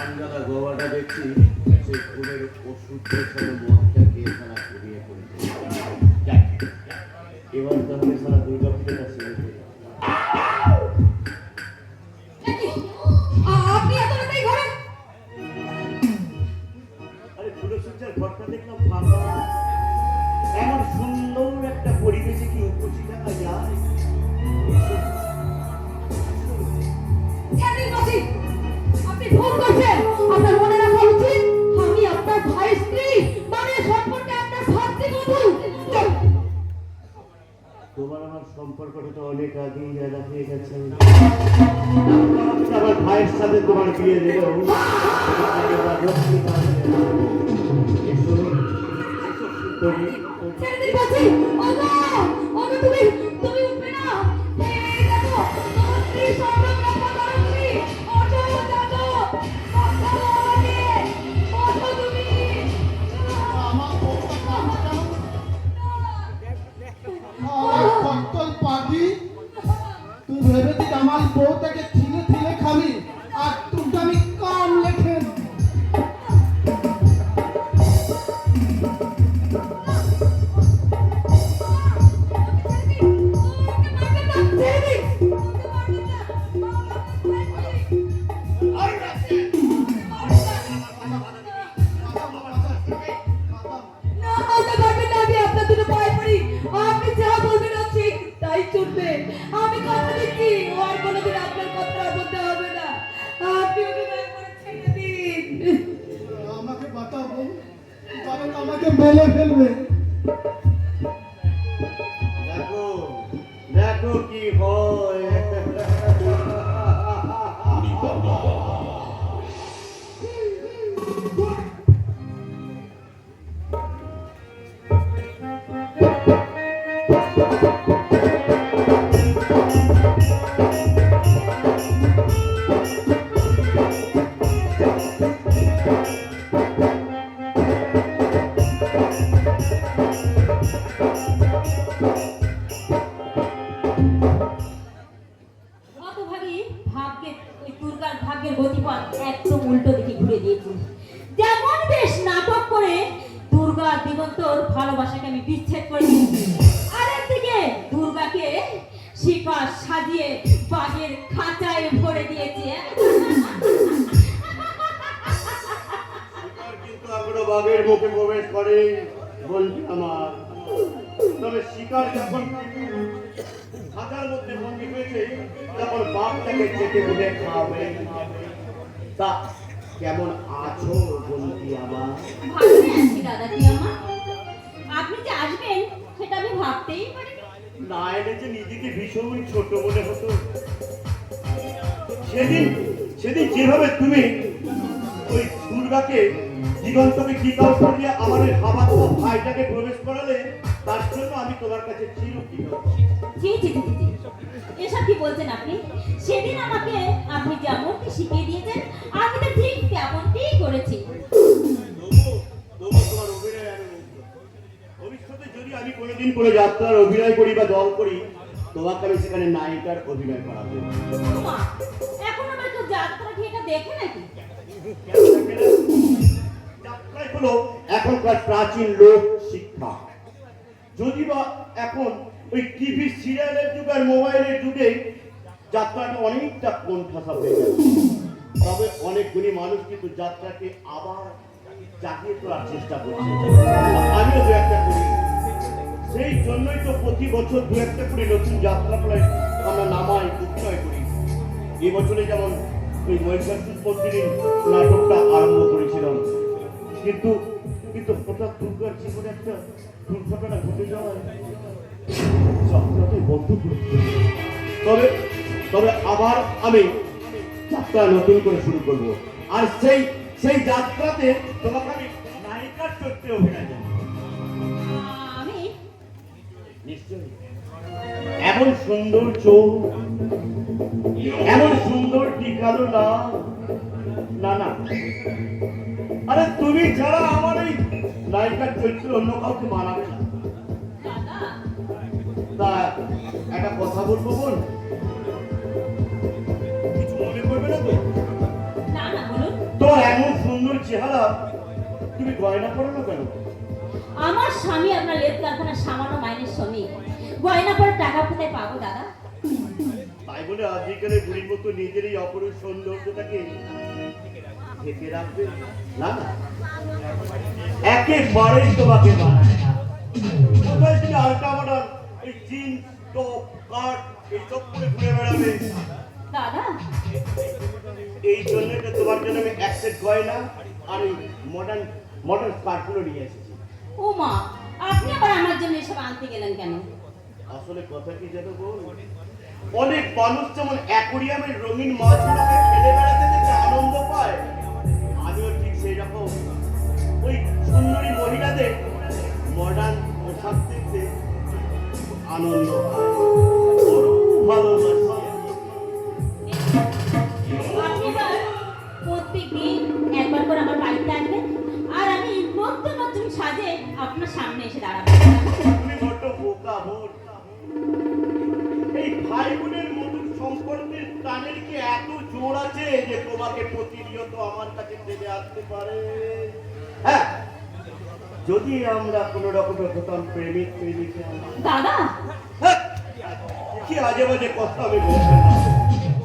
আনজাদা গোয়াটা দেখছি সেই ফুলের ওষুধের সাথে মদটা খেয়ে সারা ঘুরিয়ে পড়েছে। যাক, এবার তাহলে সারা দুর্গা পুজোটা শুরু করি। আপনি এত রাতেই ঘরে? আরে ফুলসজ্জার ঘরটা দেখলাম ফাঁকা, এমন সুন্দর একটা পরিবেশে কি উপস্থিত থাকা যায়? জানেন মাসি, আপনি ভুল করছেন। আপনার মনে রাখা উচিত আমি আপনার ভাইয়ের স্ত্রী, মানে সম্পর্কে আপনার ভাতৃবধূ। তোমার আমার সম্পর্কটা তো অনেক আগেই জানা হয়ে গেছে। আমার ভাইয়ের সাথে তোমার বিয়ে দিল। ছেড়ে দিন মাসি। ওগো, ওগো তুমি উঠবে না। এই দেখো, তোমার স্ত্রী সম্পর্ক রক্ষা করো তুমি। ওঠো, জানো। ওঠো আমাকে। ওঠো তুমি। আমার বউটা কাঁদছে কেন? আরে কত্তল পাখি, তুই ভেবেছিস আমার বউটাকে ছিলে ছিলে খাবি আর তোকে আমি কাম লেখে না, ওটা ভাববেন না, আমি আপনার দুটো পায়ে পড়ি। আপনি যা বলবেন ও ঠিক তাই চলবে। আমি কথা দিচ্ছি, ও আর কোনোদিন আপনার কথা বলতে হবে না। আপনি ওকে দয়া করে ছেড়ে দিন। আমাকে বাঁচাবো, কারণ আমাকে মেলে ফেলবে। দেখো দেখো কি হয়। হতভাগী ভাগ্যের ওই দুর্গার ভাগ্যের গতিপথ একদম উল্টো দিকে ঘুরে দিয়েছে। যেমন বেশ নাটক করে দুর্গা দিগন্তর ভালোবাসাকে আমি বিচ্ছেদ করে দিয়েছি, আর একদিকে দুর্গাকে শিকার সাজিয়ে বাঘের খাঁচায় ভরে দিয়েছে। কিন্তু এখনো বাঘের মুখে প্রবেশ করে বলছি আমার। তবে শিকার যখন খাঁচার মধ্যে বন্দী হয়েছে তখন বাঘটাকে চেটে বুঝে খাওয়াবে। তা কেমন আছো বলছি আমার? ভালোই আছি দাদাজি আমার। আপনি যে আসবেন সেটা আমি ভাবতেই পারিনি। না এলে যে নিজেকে ভীষণ ছোট মনে হতো। সেদিন সেদিন যেভাবে তুমি ওই দুর্গাকে দিগন্তকে কিক আউট করিয়ে আমার ওই খাবার ভাইটাকে প্রবেশ করালে, তার জন্য আমি তোমার কাছে চিরকৃতজ্ঞ। জি জি জি জি, এসব কি বলছেন আপনি? সেদিন আমাকে আপনি যেমনটি শিখিয়ে দিয়েছেন আমি তো ঠিক তেমনটিই করেছি। তবু তোমার অভিনয় আমি মুগ্ধ। ভবিষ্যতে যদি আমি কোনোদিন কোনো যাত্রার অভিনয় করি বা দল করি, তোমাকে আমি সেখানে নায়িকার অভিনয় করাবো। মা, এখন আমার কেউ যাত্রা থিয়েটার দেখে নাকি? যাত্রাই হলো এখনকার প্রাচীন লোক শিক্ষা। যদি বা এখন ওই টিভি সিরিয়ালের যুগ আর মোবাইলের যুগে যাত্রাটা অনেকটা কোণঠাসা হয়ে গেছে, তবে অনেক গুণী মানুষ কিন্তু যাত্রাকে আবার জাগিয়ে তোলার চেষ্টা করছে। আমিও দু একটা করি। সেই জন্যই তো প্রতি বছর দু একটা করে নতুন যাত্রা প্রায় আমরা নামাই, অভিনয় করি। এই বছরে যেমন ওই মহিষাসুর মন্দিরের নাটকটা আরম্ভ করেছিলাম, কিন্তু কিন্তু হঠাৎ দুর্গার জীবনে একটা দুর্ঘটনা ঘটে যাওয়ায় যাত্রাটাই বন্ধ করে দিয়েছে। তবে তবে আবার আমি যাত্রা নতুন করে শুরু করব, আর সেই যাত্রাতে তোমাকে আমি নায়িকার চরিত্রে অভিনয় দেব। আমি নিশ্চয়ই এমন সুন্দর চোখ, এমন সুন্দর টিকালো না না, আরে তুমি ছাড়া আমার এই নায়িকার চরিত্রে অন্য কাউকে মানাবে না। দাদা, তা একটা কথা বলবো বোন, কিছু মনে করবে না তো? না না বলুন। চেহারা, তুমি গয়না পরো না কেন? আমার স্বামী আপনার লেপ কারখানার সামান্য মাইনের শ্রমিক, গয়না পরে টাকা কোথায় পাবো দাদা? তাই বলে আজকালের বুড়ির মতো নিজের এই অপরূপ সৌন্দর্যটাকে ঢেকে রাখবে না, না, একেবারেই তোমাকে বানায় না। কোথায় তুমি আলটা মডার্ন এই জিন্স টপ কাট এইসব পরে ঘুরে বেড়াবে? দাদা এই জন্য তো তোমার জন্য আমি এক সেট গয়না আর এই মডার্ন মডার্ন স্কার্টগুলো নিয়ে এসেছি। ও মা, আপনি আবার আমার জন্য এসব আনতে গেলেন কেন? আসলে কথা কি জানো বল, অনেক মানুষ যেমন অ্যাকোরিয়ামের রঙিন মাছগুলোকে খেলে বেড়াতে দেখে আনন্দ পায়, আমিও ঠিক সেই রকম ওই সুন্দরী মহিলাদের মডার্ন পোশাক দেখতে আনন্দ পায়, ভালোবাসি। আপনি এবার প্রত্যেক দিন একবার করে আমার বাড়িতে আসবেন, আর আমি নতুন নতুন সাজে আপনার সামনে এসে দাঁড়াবো। তুমি বড্ড বোকা বোন। এই ভাই বোনের মধুর সম্পর্কের টানের কি এত জোর আছে যে তোমাকে প্রতিনিয়ত আমার কাছে টেনে আসতে পারে? হ্যাঁ, যদি আমরা কোনো রকমের হতাম প্রেমিক প্রেমিকা। দাদা হ্যাঁ, কি আজে বাজে কথা আমি বলছি না।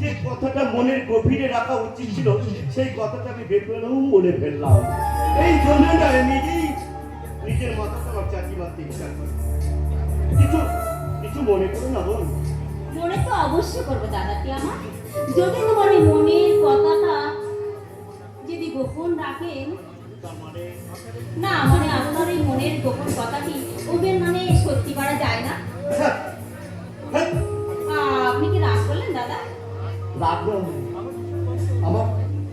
যে কথাটা মনের গভীরে রাখা উচিত ছিল সেই কথাটা আমি বেফেলেও বলে ফেললাম। এই জন্য না নিজেই নিজের মাথাটা আমার চাকরি মারতে ইচ্ছা করে। কিছু কিছু মনে করো না বোন। মনে তো অবশ্যই করবো দাদাটি আমার, যদি তোমার এই মনের কথাটা যদি গোপন রাখেন। তার মানে না মানে আপনার এই মনের গোপন কথাটি ওদের মানে সত্যি করা যায় না। হ্যাঁ, হ্যাঁ, আপনি কি রাগ করলেন দাদা? লাগলো আমার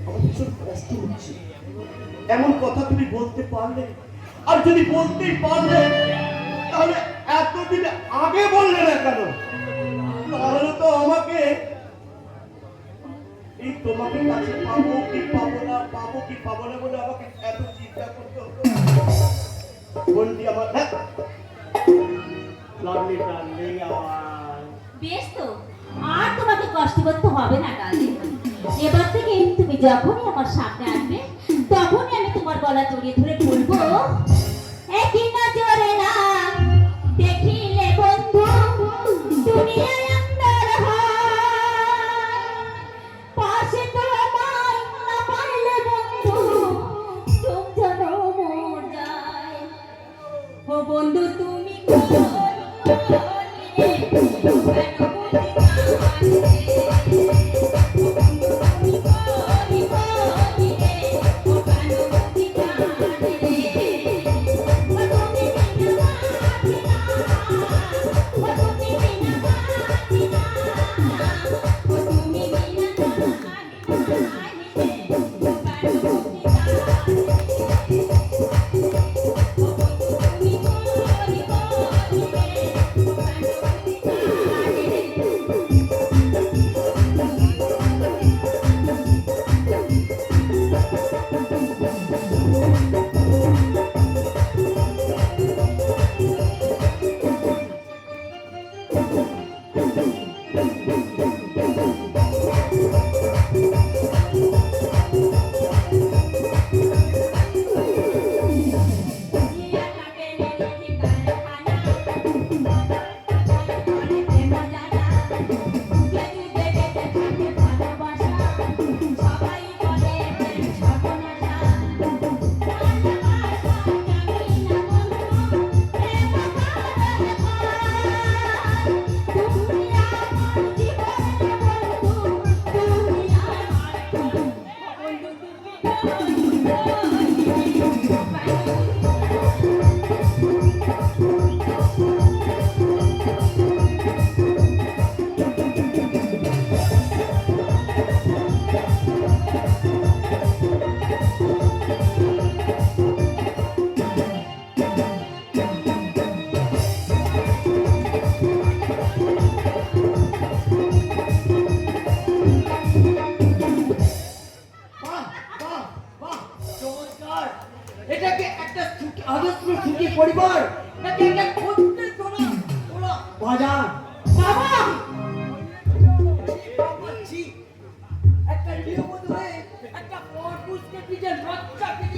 আমার ভীষণ কষ্ট হচ্ছে। এমন কথা তুমি বলতে পারলে, আর যদি বলতেই পারলে তাহলে এতদিন আগে বললে না কেন? তাহলে তো আমাকে এই তোমাকে কাছে পাবো কি পাবো না, পাবো কি পাবো না বলে আমাকে এত চিন্তা করতে হতো। বন্ধি আমার লাভলি ডার্লিং আমার। বেশ তো, আর তোমাকে কষ্ট করতে হবে না ডার্লিং। এবার থেকে তুমি যখনই আমার সামনে আসবে তখনই আমি তোমার গলা জড়িয়ে ধরে বলবো, একই নজরে না দেখিলে বন্ধু দুনিয়ায় আন্দার হয়, পাশে তোমায় না পাইলে বন্ধু চোখ যেন মোর যায়। ও বন্ধু তুমি এটাকে একটা আদর্শ সুখী পরিবার নাকি একটা করতে তোলা বাজার? বাবা একটা নিয়ম হয়ে একটা পরপুরুষকে নিজের বাচ্চাকে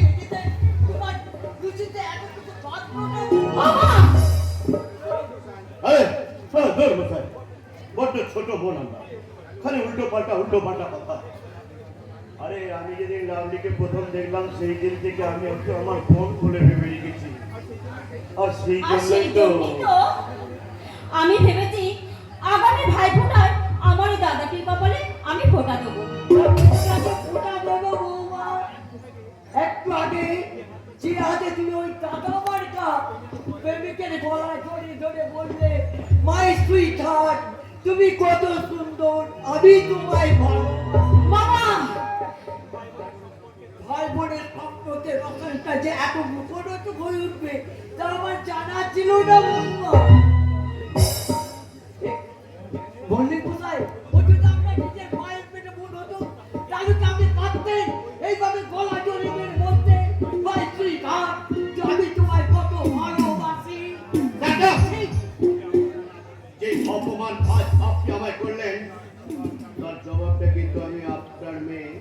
আরে আমি যেদিন লাভলিকে প্রথম দেখলাম সেই দিন থেকে আমি একটু আমার ফোন খুলে ভেবে রেখেছি, আর সেই আর সেই জন্যই তো জন্যই তো আমি ভেবেছি আগামী ভাইফোঁটায় আমার এই দাদাটির কপালে আমি ফোঁটা দেবো। ফোঁটা দেবো বৌমা। একটু আগে চিরাতে তুমি ওই কাকা মার্কা প্রেমিকের গলায় ধরে ধরে বললে, মাই সুইট হার্ট, তুমি কত সুন্দর, আমি তোমায় ভালোবাসি। মামা ভাই বোনের সম্পর্কের রসায়নটা যে এত মুখরোচক হয়ে উঠবে তা আমার জানা ছিল না বৌমা। বললি কোথায় ও যদি আমরা নিজের মায়ের পেটে বোন হতো তাহলে তো আপনি কাঁদতেন এইভাবে গলা জড়িয়ে বলতে, মাই সুইট হার্ট, আমি তোমায় কত ভালোবাসি। যে অপমান আজ আপনি আমায় করলেন তার জবাবটা কিন্তু আমি আপনার মেয়ে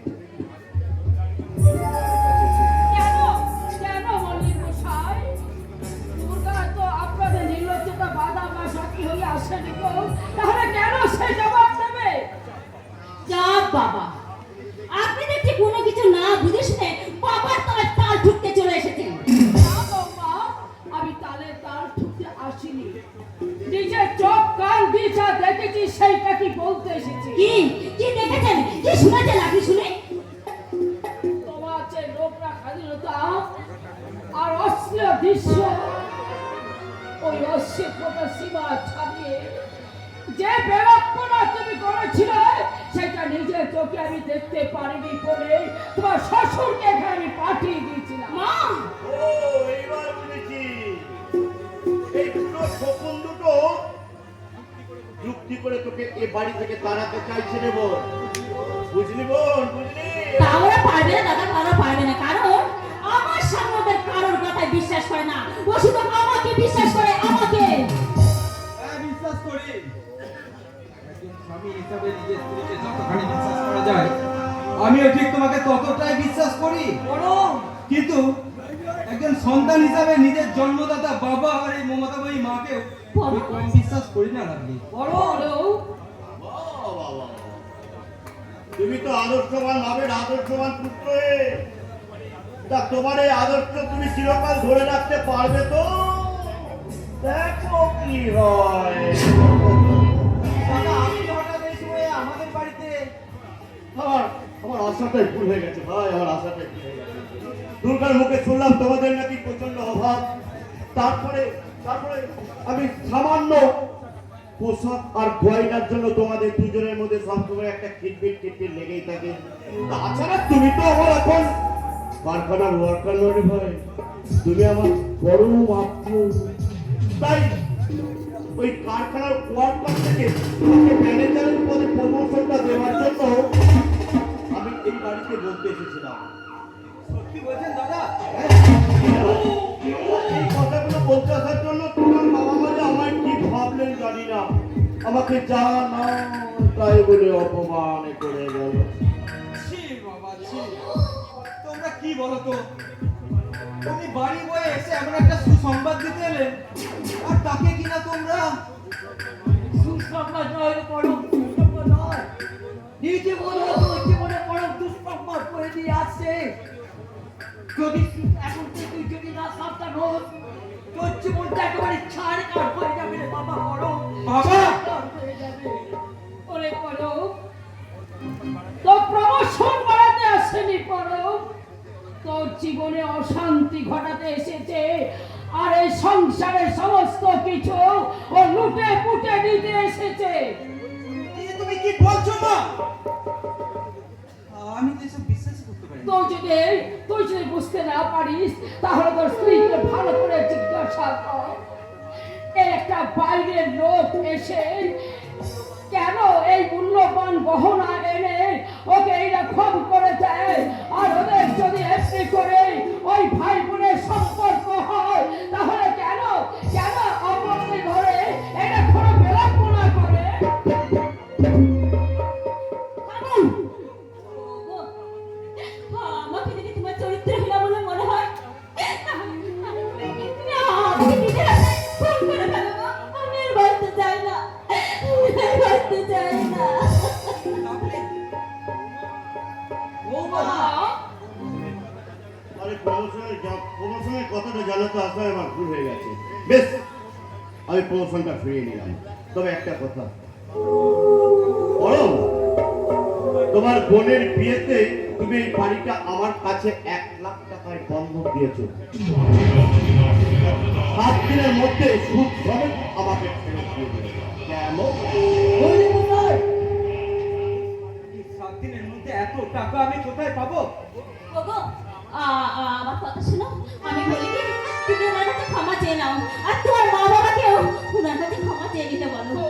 কেন কেন মল্লিক মশাই, দুর্গা তো আপনাদের নির্লজ্জতা বাধা বা সাক্ষী হয়ে আসেনি গো, তাহলে কেন সে জবাব দেবে? চাপ বাবা, আপনি দেখছি কোনো কিছু না বুঝে শুনে বাবার তলায় তাল ঠুকতে চলে এসেছেন। না বৌমা, আমি তালে তাল ঠুকতে আসিনি, নিজের চোখ কান দিয়ে যা দেখেছি সেইটা কি বলতে এসেছি। কি কি দেখেছেন, কি শুনেছেন আপনি? শুনে তোমার যে লোকরা স্বাধীনতা আর অশ্লীল দৃশ্য, ওই অশ্লীলতার সীমা ছাড়িয়ে যে বেরক্ষণা তুমি করেছিলে সেটা নিজের চোখে আমি দেখতে পারিনি বলে তোমার শ্বশুরকে এখানে আমি পাঠিয়ে দিয়েছিলাম। মা ও এইবার বুঝেছি, এই দুটো শকুন দুটো যুক্তি করে তোকে এ বাড়ি থেকে তাড়াতে চাইছে রে বোন, বুঝলি বোন, বুঝলি? তাহলে পারবে না দাদা, তারা পারবে না, কারণ আমার সামনে ওদের কারোর কথায় বিশ্বাস করে না, ও শুধু আমাকে বিশ্বাস করে, আমাকে। হ্যাঁ, বিশ্বাস করি। একজন স্বামী হিসাবে নিজের স্ত্রীকে যতখানি বিশ্বাস করা যায় আমিও ঠিক তোমাকে ততটাই বিশ্বাস করি, কিন্তু একজন সন্তান হিসাবে নিজের জন্মদাতা বাবা আর এই মমতাময়ী মাকে আমি কম বিশ্বাস করি না লাগলি। বলো বাহ, বাহ, বাহ। তুমি তো আদর্শবান ভাবের আদর্শবান পুত্র হে। তা তোমার এই আদর্শ তুমি চিরকাল ধরে রাখতে পারবে তো? দেখো কি হয়। দাদা, আপনি হঠাৎ এই সময়ে আমাদের বাড়িতে? আমার আশাটাই ভুল হয়ে গেছে ভাই, আমার আশাটাই ভুল হয়ে গেছে। দুর্গার মুখে শুনলাম তোমাদের নাকি প্রচন্ড অভাব, তারপরে আমি সামান্য পোশাক আর গয়নার জন্য তোমাদের দুজনের মধ্যে সবসময় একটা খিটপিট লেগেই থাকে। তাছাড়া তুমি তো আমার এখন কারখানার ওয়ার্কার নয় ভাই, তুমি আমার বড় আত্মীয়, তাই ওই কারখানার ওয়ার্কার থেকে ম্যানেজারের পদে প্রমোশনটা দেওয়ার জন্য আমি এই বাড়িতে বলতে এসেছিলাম। সত্যি বলছেন দাদা? এই কথাগুলো বলতে আসার জন্য তোমার বাবা মা যে আমায় কি ভাবলেন জানি না, আমাকে যা না তাই বলে অপমান করে গেল। ছি বাবা, ছি। তোমরা কি বলো তো, তুমি বাড়ি বয়ে এসে এমন একটা সুসংবাদ দিতে এলেন, আর তাকে কিনা তোমরা সুসংবাদ নয়, পরম দুঃসংবাদ নয়, নিজে মনে হতো জীবনে পরম দুঃসংবাদ করে দিয়ে আসছে। যদি এখন থেকে যদি না সাবধান হোস, তোর জীবনটা একেবারে ছাড় কাট হয়ে যাবে রে বাবা, পরম বাবা! ছাড় হয়ে যাবে। ওরে করো তো প্রমোশন বাড়াতে আসেনি, করো তোর জীবনে অশান্তি ঘটাতে এসেছে, আর এই সংসারের সমস্ত কিছু ও লুটে পুটে দিতে এসেছে। তুমি কি বলছো মা? আমি তো এসব বিশ্বাস করতে পারি না। তুই যদি বুঝতে না পারিস তাহলে তোর স্ত্রীকে ভালো করে জিজ্ঞাসা কর। একটা বাইরের লোক এসে কেন এই মূল্যবান গহনা এনে ওকে এইরকম করে দেয়, আর ওদের যদি এমনি করে ওই ভাই বোনের সম্পর্ক হয় তাহলে কেন অপরের ঘরে এটা কোনো বেলাপনা করে? আমাকে দেখে তোমার চরিত্রহীনা বলে মনে হয়। আমি আর বাঁচতে চাই না, বাঁচতে চাই না। আরে প্রমোশনের কথাটা জানাতে আসলে আমার ভুল হয়ে গেছে। বেশ, আমি প্রমোশনটা ফিরিয়ে নিলাম। তবে একটা কথা, বলো, তোমার বোনের বিয়েতে তুমি এই বাড়িটা আমার কাছে 1 লাখ টাকায় বন্ধক দিয়েছো। 7 দিনের মধ্যে সুদ সমেত আমাকে ফেরত দিয়ে দেবে। কেমন? 7 দিনের মধ্যে এত টাকা আমি কোথায় পাবো? ওগো, আমার কথা শোনো, আমি বলি কি, তুমি ওনার কাছে ক্ষমা চেয়ে নাও, আর তোমার মা বাবাকেও ওনার কাছে ক্ষমা চেয়ে নিতে বলো।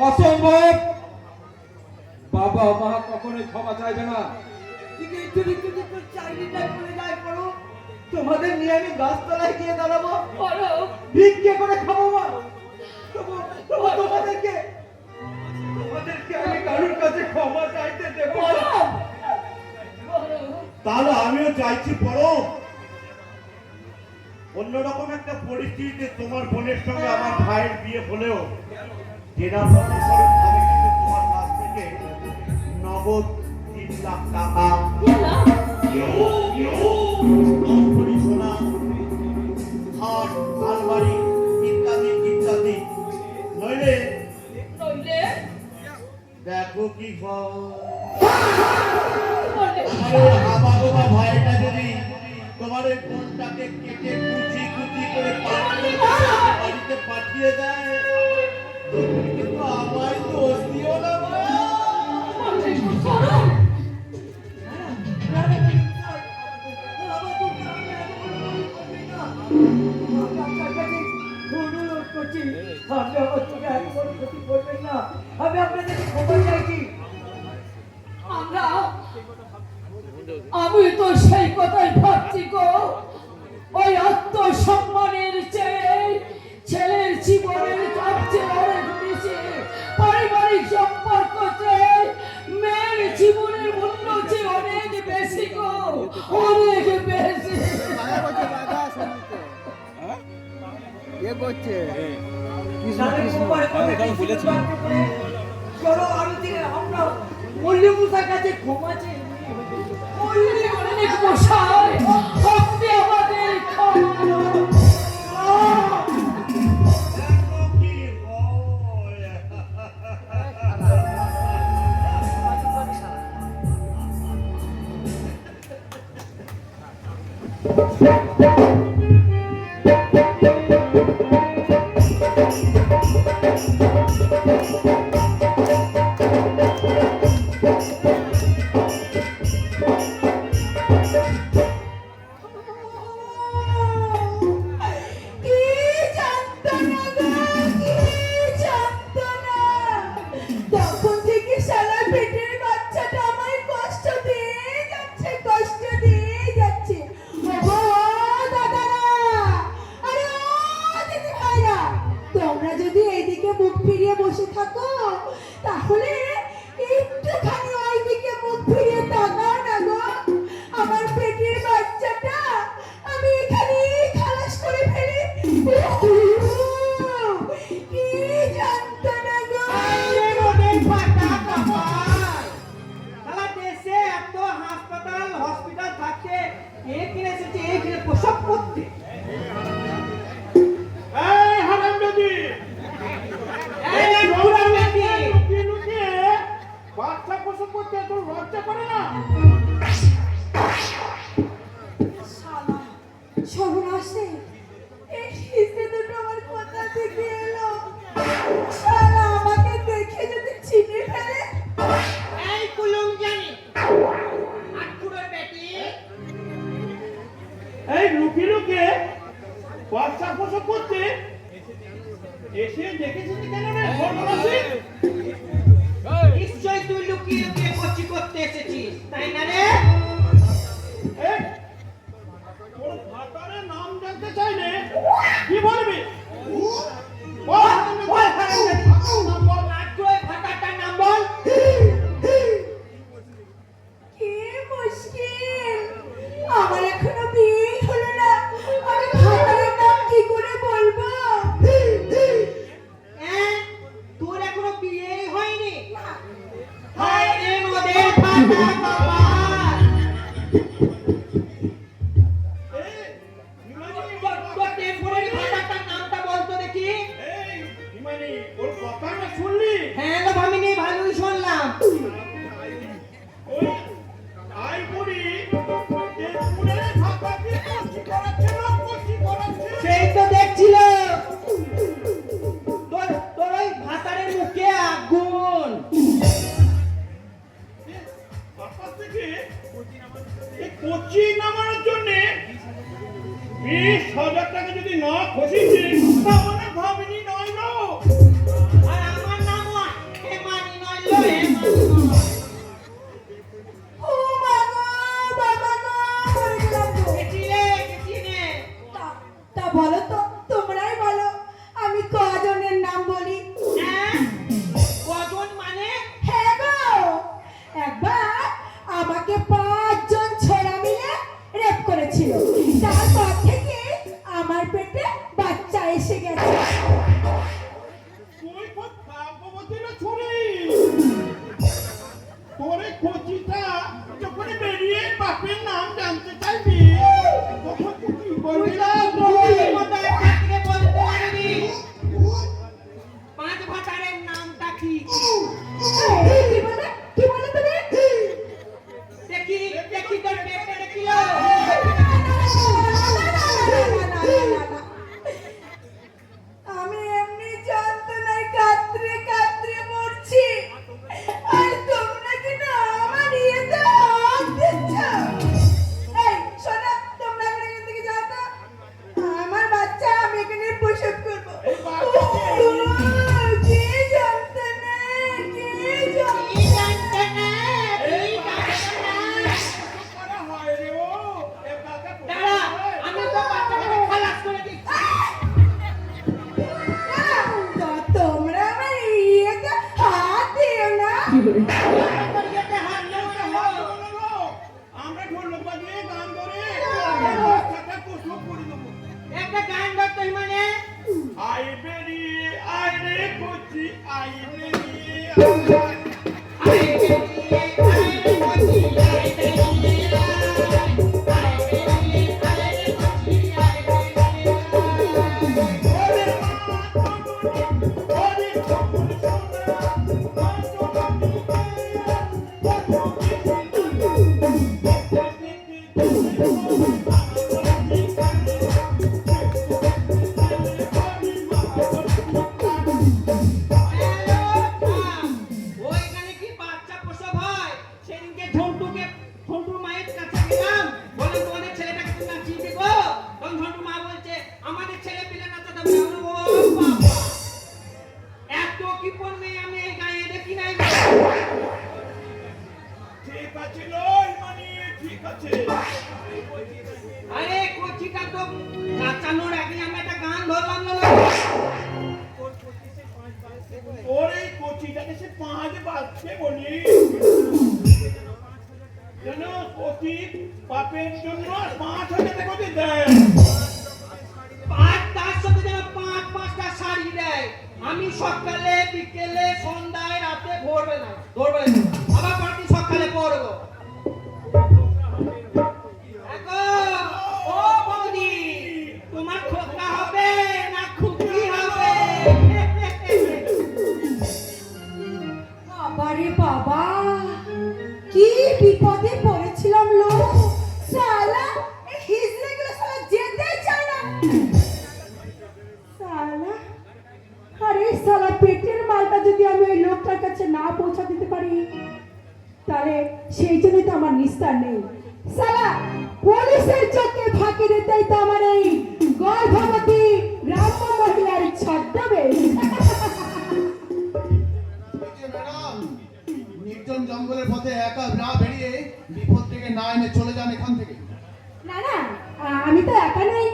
অসম্ভব! বাবা মা কখনোই ক্ষমা চাইবে না। যদি তোর চাকরিটা করে যায় করো, তোমাদের নিয়ে আমি গাছতলায় গিয়ে দাঁড়াবো, বলো, ভিক্ষে করে খাবো মা। তোমাদেরকে আমি কারোর কাছে ক্ষমা চাইতে দেবো না। তাহলে আমিও চাইছি বড় অন্যরকম একটা পরিস্থিতিতে তোমার বোনের সঙ্গে আমার ভাইয়ের বিয়ে হলেও জেলা প্রশাসন আমি কিন্তু তোমার কাছ থেকে নগদ 3 লাখ টাকা সোনা, খাট, আলমারি ইত্যাদি ইত্যাদি, নইলে দেখো কি আমার ভাইটা যদি তোমার ওই বোনটাকে কেটে কুচি কুচি করে বাড়িতে পাঠিয়ে দেয়, কিন্তু আমার দোষ দিও না ভাই। আমি আপনাদেরকে ক্ষমা চাইছি। আমি তো সেই কথাই ভাবছি গো, ওই আত্মসম্মানের চেয়ে ছেলের জীবনের সবচেয়ে অনেক বেশি, পারিবারিক সম্পর্ক চেয়ে মেয়ের জীবনের মূল্য চেয়ে অনেক বেশি গো, অনেক বেশি। চলো আরতি আমরা মল্লিমূসার কাছে ক্ষমা চেয়ে নিই। অনেক মশাই, আপনি আমাদের ক্ষমা দেখো কি হয়। কি যন্ত্রণা গো, কি যন্ত্রণা! তখন থেকে শালা পেটের বাচ্চাটা আমায় কষ্ট দিয়ে যাচ্ছে, কষ্ট দিয়ে যাচ্ছে। ওগো দাদারা, আরে ও দিদি ভাইরা, তোমরা যদি এইদিকে মুখ ফিরিয়ে বসে থাকো, তাহলে একটুখানি ওইদিকে মুখ ফিরিয়ে তাকাও না গো। আমার পেটের বাচ্চাটা আমি এখানে খালাস করে ফেলি। কি যন্ত্রণা গো! সারা দেশে এত হসপিটাল থাকছে, এখানে এসেছে এখানে প্রসব করতে। বাচ্চা প্রসব করতে এত লজ্জা করে না? শালা সর্বনাশে এই হিসে দুটো আমার কোথা থেকে এলো? শালা আমাকে দেখে যদি চিনে ফেলে। এই কুলুম জানি আটকুড়োর বেটি, এই লুকিয়ে লুকিয়ে বাচ্চা প্রসব করতে এসে দেখেছিস কেন রে সর্বনাশী? নিশ্চয় তুই লুকিয়ে লুকিয়ে কচি করতে এসেছিস, তাই না রে? এই, তোর ভাতারের নাম জানতে চাইলে কি বলবি? বল, বল হারামজাদি, আটকুড়োর ভাতাটার নাম বল। কি মুশকিল, আমার এখনো বিয়েই হলো না, আমি ভাতারের নাম কি করে বলবো? তোর এখনো বিয়েই হয়নি? হায় রে মোদের ভাতা, তোর টেম্পোরারি ভাতাটার নামটা বলতো দেখি। ওর কথা না শুনলি? হ্যাঁ গো ভামিনী, ভালোই শুনলাম। ওই আই বুড়ি টেম্পুরে ভাতা দিয়ে কষি করাচ্ছে। সেই তো দেখছিল তোর ওই ভাতারের মুখে আগুন। আকাশ থেকে এই কোচি নামানোর জন্য 20,000 টাকা যদি না খসিছে তাহলে ভাবিনি নয় না। আর আমার নামও হেমানি নয় লো, হেমানি। ও বাবা, বাবা গো, মরে গেলাম গো। কেচিনে। তা বলো তো, তোমরাই বলো, আমি কজনের নাম বলি? হ্যাঁ? কজন মানে? হ্যাঁ গো, একবার আমাকে 5 জন ছোড়া মিলে রেপ করেছিল। তারপর থেকে আমার পেটে বাচ্চা এসে গেছে। তুই খুব ভাগ্যবতী না ছুরি। তোর এই কোচিটা যখন বেরিয়ে বাপের নাম জানতে চাইবি তখন তুই কি বলবি? প্রহরীর মতো একটা থেকে বলতে পারবি 5 ভাতারের নামটা কি? এই, কি বলে তুমি? দেখি তোর পেটে দেখিল। আমি এমনি যন্ত্রণায় কাতরে কাতরে মরছি, আর তোমরা কি না আমার ইয়েতে হাত দিচ্ছ? এই শোনো, তোমরা এখান থেকে যাও তো। আমার বাচ্চা আমি এখানে প্রসব করবো। কি যন্ত্রণা, কি যন্ত্রণা। করা হয় রে ও এ কাকা দাঁড়া, আমি তো বাচ্চাটাকে খালাস করে দিচ্ছি। তোমরা আমার ইয়েতে হাত দিও না। তোর ইয়েতে হাত দেবো না, হাত দেবো না। আমরা ঢোলক বাজিয়ে গান ধরে বাচ্চাটা প্রসব করে দেবো। একটা গান ধরতো মানে আই বেরিয়ে আই রে কোচি আই বেরিয়ে ওইখানে কি বাচ্চা প্রসব হয়? সেদিনকে ঝন্টুর মায়ের কাছে গেলাম, বললাম তোমাদের ছেলেটাকে তুমি নাচিয়ে দেবো। তখন ঝন্টুর মা বলছে আমাদের ছেলে পিলে নাচাতে হবে না। ও বাবা, এত কি পর মেয়ে আমি এই গায়ে দেখি নাই গো। ঠিক আছে লই মানে ঠিক আছে। আরে কোচিটা তো নাচানোর আগে আমি একটা গান ধরলাম না। ওর এই কোচিটাকে সে 5 বাজছে বলি যেন কোচি পাপের জন্য 5,000 টাকা করে দেয়। তার সাথে যেন 5-5টা শাড়ি দেয়। আমি সকালে বিকেলে সন্ধ্যায় রাতে ভোরবেলা আবার প্রতি সকালে পরবো। দেখো ও বৌদি, তোমার খোকা হবে না খুকি হবে? বাবারে বাবা, কি বিপদে পড়েছিলাম লো। শালা এই হিজড়েগুলো শালা যেতে চায় না। শালা, আরে শালা পেটের মালটা যদি আমি ওই লোকটার কাছে না পৌঁছা দিতে পারি, তাহলে সেই জন্যই তো আমার নিস্তার নেই। শালা পুলিশের চোখে ফাঁকি দিতেই তো আমার এই গর্ভবতী গ্রাম্য মহিলার ছদ্মবেশ। ম্যাডাম, নির্জন জঙ্গলের পথে একা না বেরিয়ে বিপদ থেকে না এনে চলে যান এখান থেকে। না না, আমি তো একা নই,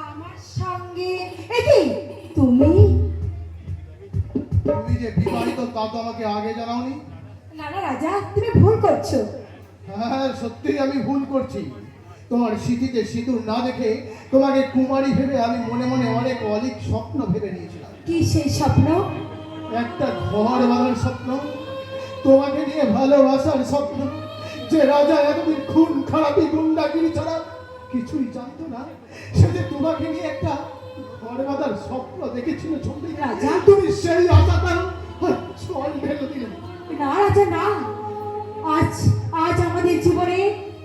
আমার সঙ্গে এ কি তুমি? তুমি যে বিবাহিত তা তো আমাকে আগে জানাওনি। না না রাজা, তুমি ভুল করছো। হ্যাঁ, সত্যিই আমি ভুল করছি। তোমার স্মৃতিতে সিঁদুর না দেখে তোমাকে কুমারী ভেবে আমি মনে মনে অনেক অলিক স্বপ্ন ভেবে নিয়েছিলাম। কি সেই স্বপ্ন? একটা ঘর বাঁধার স্বপ্ন। তোমাকে নিয়ে ভালোবাসার স্বপ্ন, যে রাজা এতদিন খুন খারাপি গুন্ডাগিরি ছাড়া কিছুই জানতো না, সে যে তোমাকে নিয়ে একটা ঘর বাঁধার স্বপ্ন দেখেছিল ছবি রাজা? তুমি সেই আশাটা জল ঢেলে দিলে। না রাজা না, আজ আজ আমাদের জীবনে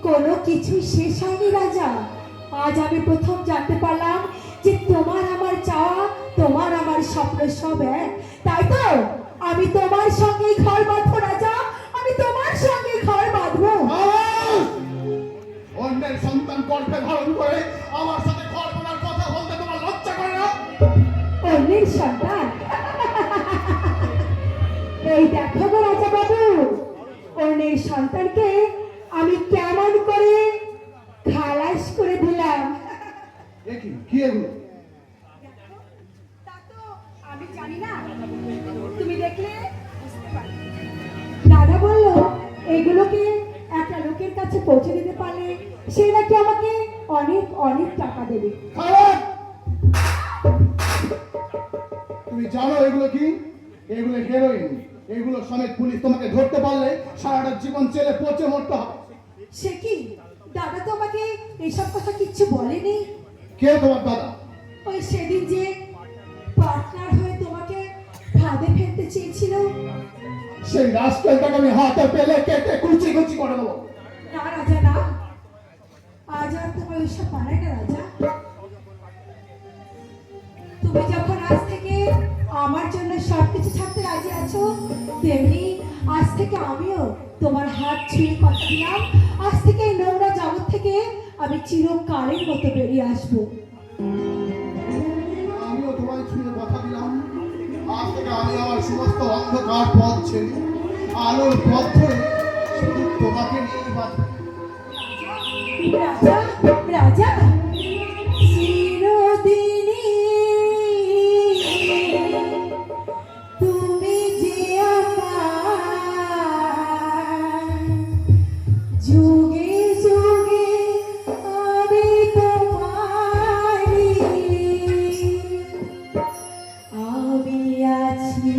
কোনো কিছুই শেষ হয়নি রাজা। আজ আমি প্রথম জানতে পারলাম যে তোমার আমার চাওয়া, তোমার আমার স্বপ্ন সব এক। তাই তো আমি তোমার সঙ্গে ঘর বাঁধবো রাজা, আমি তোমার সঙ্গে ঘর বাঁধবো। অন্যের সন্তান গর্ভে ধারণ করে আমার সাথে ঘর বাঁধার কথা বলতে তোমার লজ্জা করে না? অন্যের সন্তান? এই দেখো গো রাজা বাবু, অন্যের সন্তানকে আমি কেমন করে খালাস করে দিলাম। এ কি এগুলো? তা তো আমি জানি না, তুমি দেখলে বুঝতে পারবে। দাদা বলল এগুলোকে একটা লোকের কাছে পৌঁছে দিতে পারলে সে নাকি আমাকে অনেক অনেক টাকা দেবে। খারাপ! তুমি জানো এগুলো কি? এগুলো হেরোইন। এগুলো সমেত পুলিশ তোমাকে ধরতে পারলে সারাটা জীবন জেলে পচে মরতে হবে। সে কি দাদা তো আমাকে এইসব কথা কিচ্ছু বলেনি। কে তোমার দাদা? ওই সেদিন যে পার্টনার হয়ে তোমাকে ফাঁদে ফেলতে চেয়েছিল। সেই রাস্কেলটাকে আমি হাতে পেলে কেটে কুচি কুচি করে দেবো। না রাজা না, আজ আর তোমার ওইসব পারে না রাজা। তুমি যখন আজ থেকে আমার জন্য সবকিছু ছাড়তে রাজি আছো, তেমনি আজ থেকে আমিও তোমার হাত ছুঁয়ে কথা দিলাম, আজ থেকে এই নোংরা জগৎ থেকে আমি চিরকালের মতো বেরিয়ে আসবো। আমিও তোমায় ছুঁয়ে কথা দিলাম, আজ থেকে আমি আমার সমস্ত অন্ধকার পথ ছেড়ে আলোর পথ ধরে শুধু তোমাকে নিয়ে বাঁচব। রাজা রাজা চিরদিনই তুমি যে আমার, যুগে যুগে আমি তোমারই, আমি আছি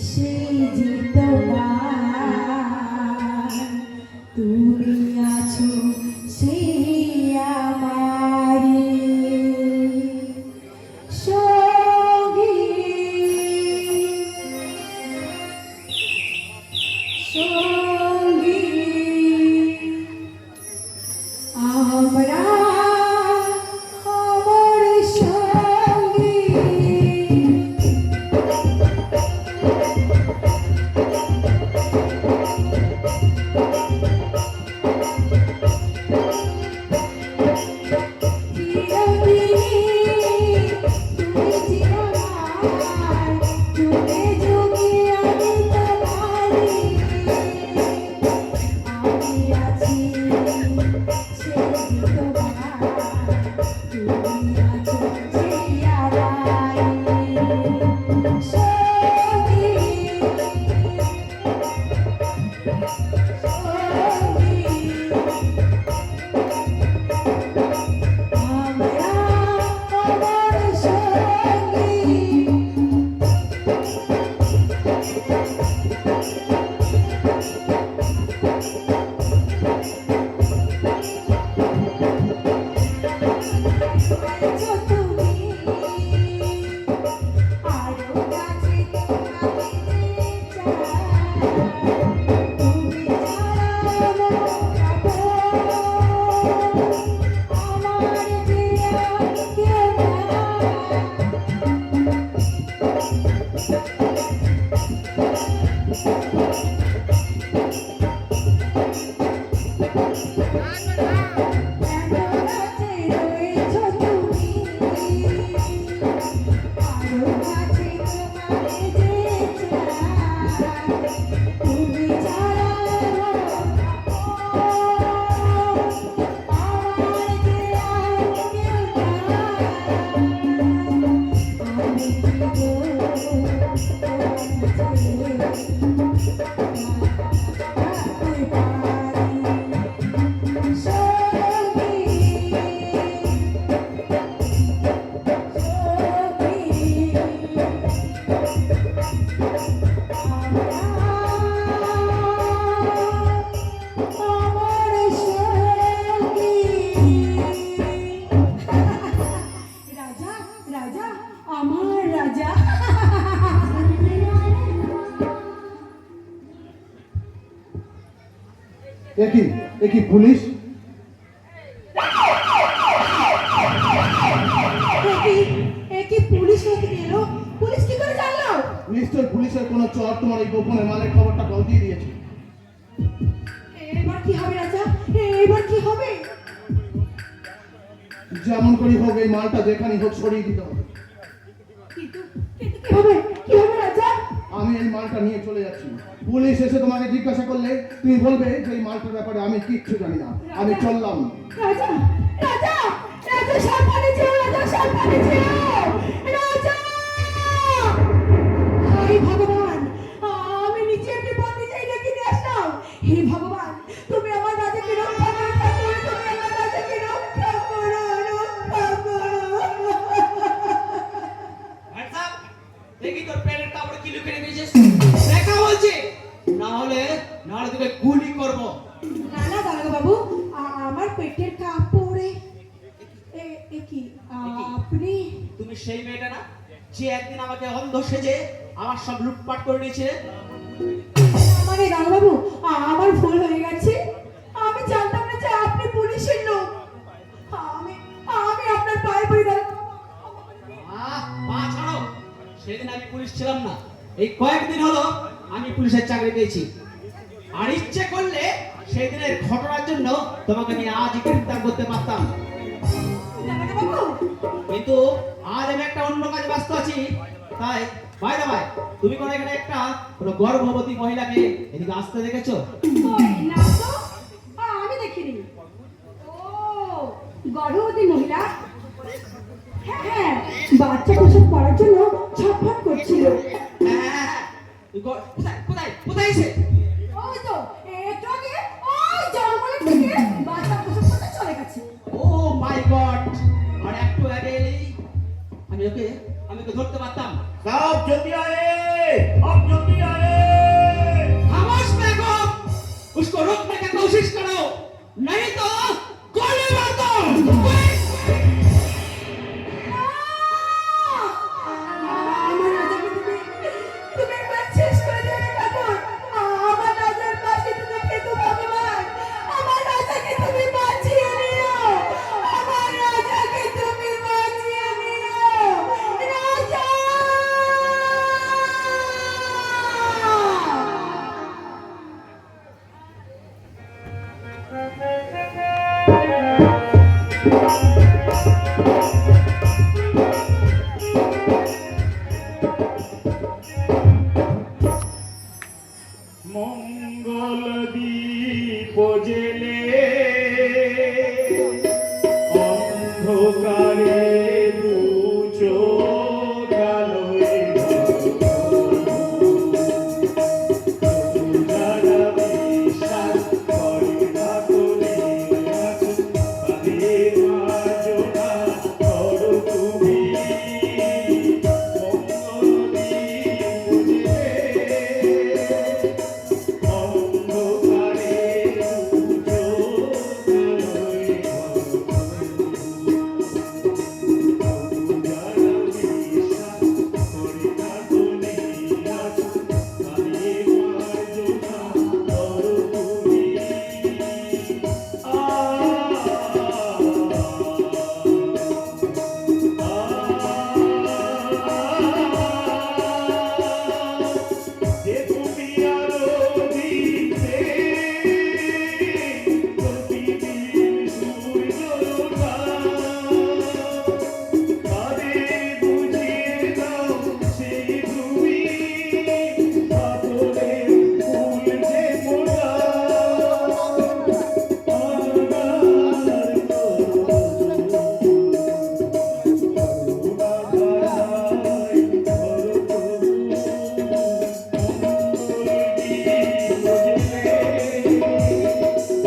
সেই যে তোমার, তুমি আছো সেই আমারই সঙ্গী সঙ্গী। আমরা আমার সঙ্গী। আমি আছি সেই একই পুলিশ? কি পুলিশ নাকি এলো? পুলিশ কি করে জানলো? নিশ্চয় পুলিশের কোনো চর তোমার এই গোপনে মালের খবরটা কল দিয়ে দিয়েছে। এবার কি হবে রাজা? এবার কি হবে? যেমন করি হোক এই মালটা যেখানে হোক সরিয়ে দিতে হবে। কিন্তু কি হবে? কি হবে রাজা? আমি এই মালটা নিয়ে চলে যাচ্ছি। পুলিশ এসে তোমাকে জিজ্ঞাসা করলে তুমি বলবে যে এই মালটার ব্যাপারে আমি কিচ্ছু জানি না, আমি চললাম। রাজা রাজা রাজা সাবধানে যেও, রাজা সাবধানে যেও, রাজা! হে ভগবান, আমি নিচে একটি বন্দি জায়গা কিনে আসলাম। হে ভগবান, তুমি আমার রাজাকে রক্ষা করো, তুমি আমার রাজাকে রক্ষা করো, রক্ষা করো। দেখি তোর পেটের কাপড় কি লুকিয়ে রেখেছিস, দেখা বলছি, না হলে তোকে গুলি করব। না না দারোগা বাবু, আমার পেটের কাপড়ে কি আপনি? তুমি সেই মেয়েটা না যে একদিন আমাকে অন্ধ সেজে আমার সব লুটপাট করে নিয়েছিলে? মানে দারোগা বাবু, আমার ভুল হয়ে গেছে। আমি জানতাম না যে আপনি পুলিশের লোক। আমি আপনার পায়ে পড়ি দারোগা বাবু। পা ছাড়ো, সেদিন আমি পুলিশ ছিলাম না, এই কয়েকদিন হলো আমি পুলিশের চাকরি পেয়েছি। আর ইচ্ছে করলে সেই দিনের ঘটনার জন্য তোমাকে আমি আজই গ্রেফতার করতে পারতাম, দারোগা বাবু, কিন্তু আজ আমি একটা অন্য কাজে ব্যস্ত আছি। তাই ভাই তুমি কোনো এখানে কোনো গর্ভবতী মহিলাকে এদিকে আসতে দেখেছো? কই না তো, আমি দেখিনি। ও, গর্ভবতী মহিলা? হ্যাঁ, বাচ্চা প্রসব করার জন্য ছটফট করছিল। হ্যাঁ, কোথায় এসে? ওই তো একটু আগে ওই জঙ্গলের থেকে বাচ্চা প্রসব করতে চলে গেছে। ও মাই গড! আর একটু আগে এলেই আমি ওকে ধরতে পারতাম। साहब जल्दी आए, अब जल्दी आए। खामोश बेगम, उसको रोकने का कोशिश करो, नहीं तो गोली मार दो। আমার রাজাকে তুমি একবার শেষ করে দেবে ঠাকুর। আমার রাজার পাশে তুমি থেকো ভগবান। আমার রাজাকে তুমি বাঁচিয়ে নিও, আমার রাজাকে তুমি বাঁচিয়ে নিও, রাজা! মঙ্গল দীপ জেলে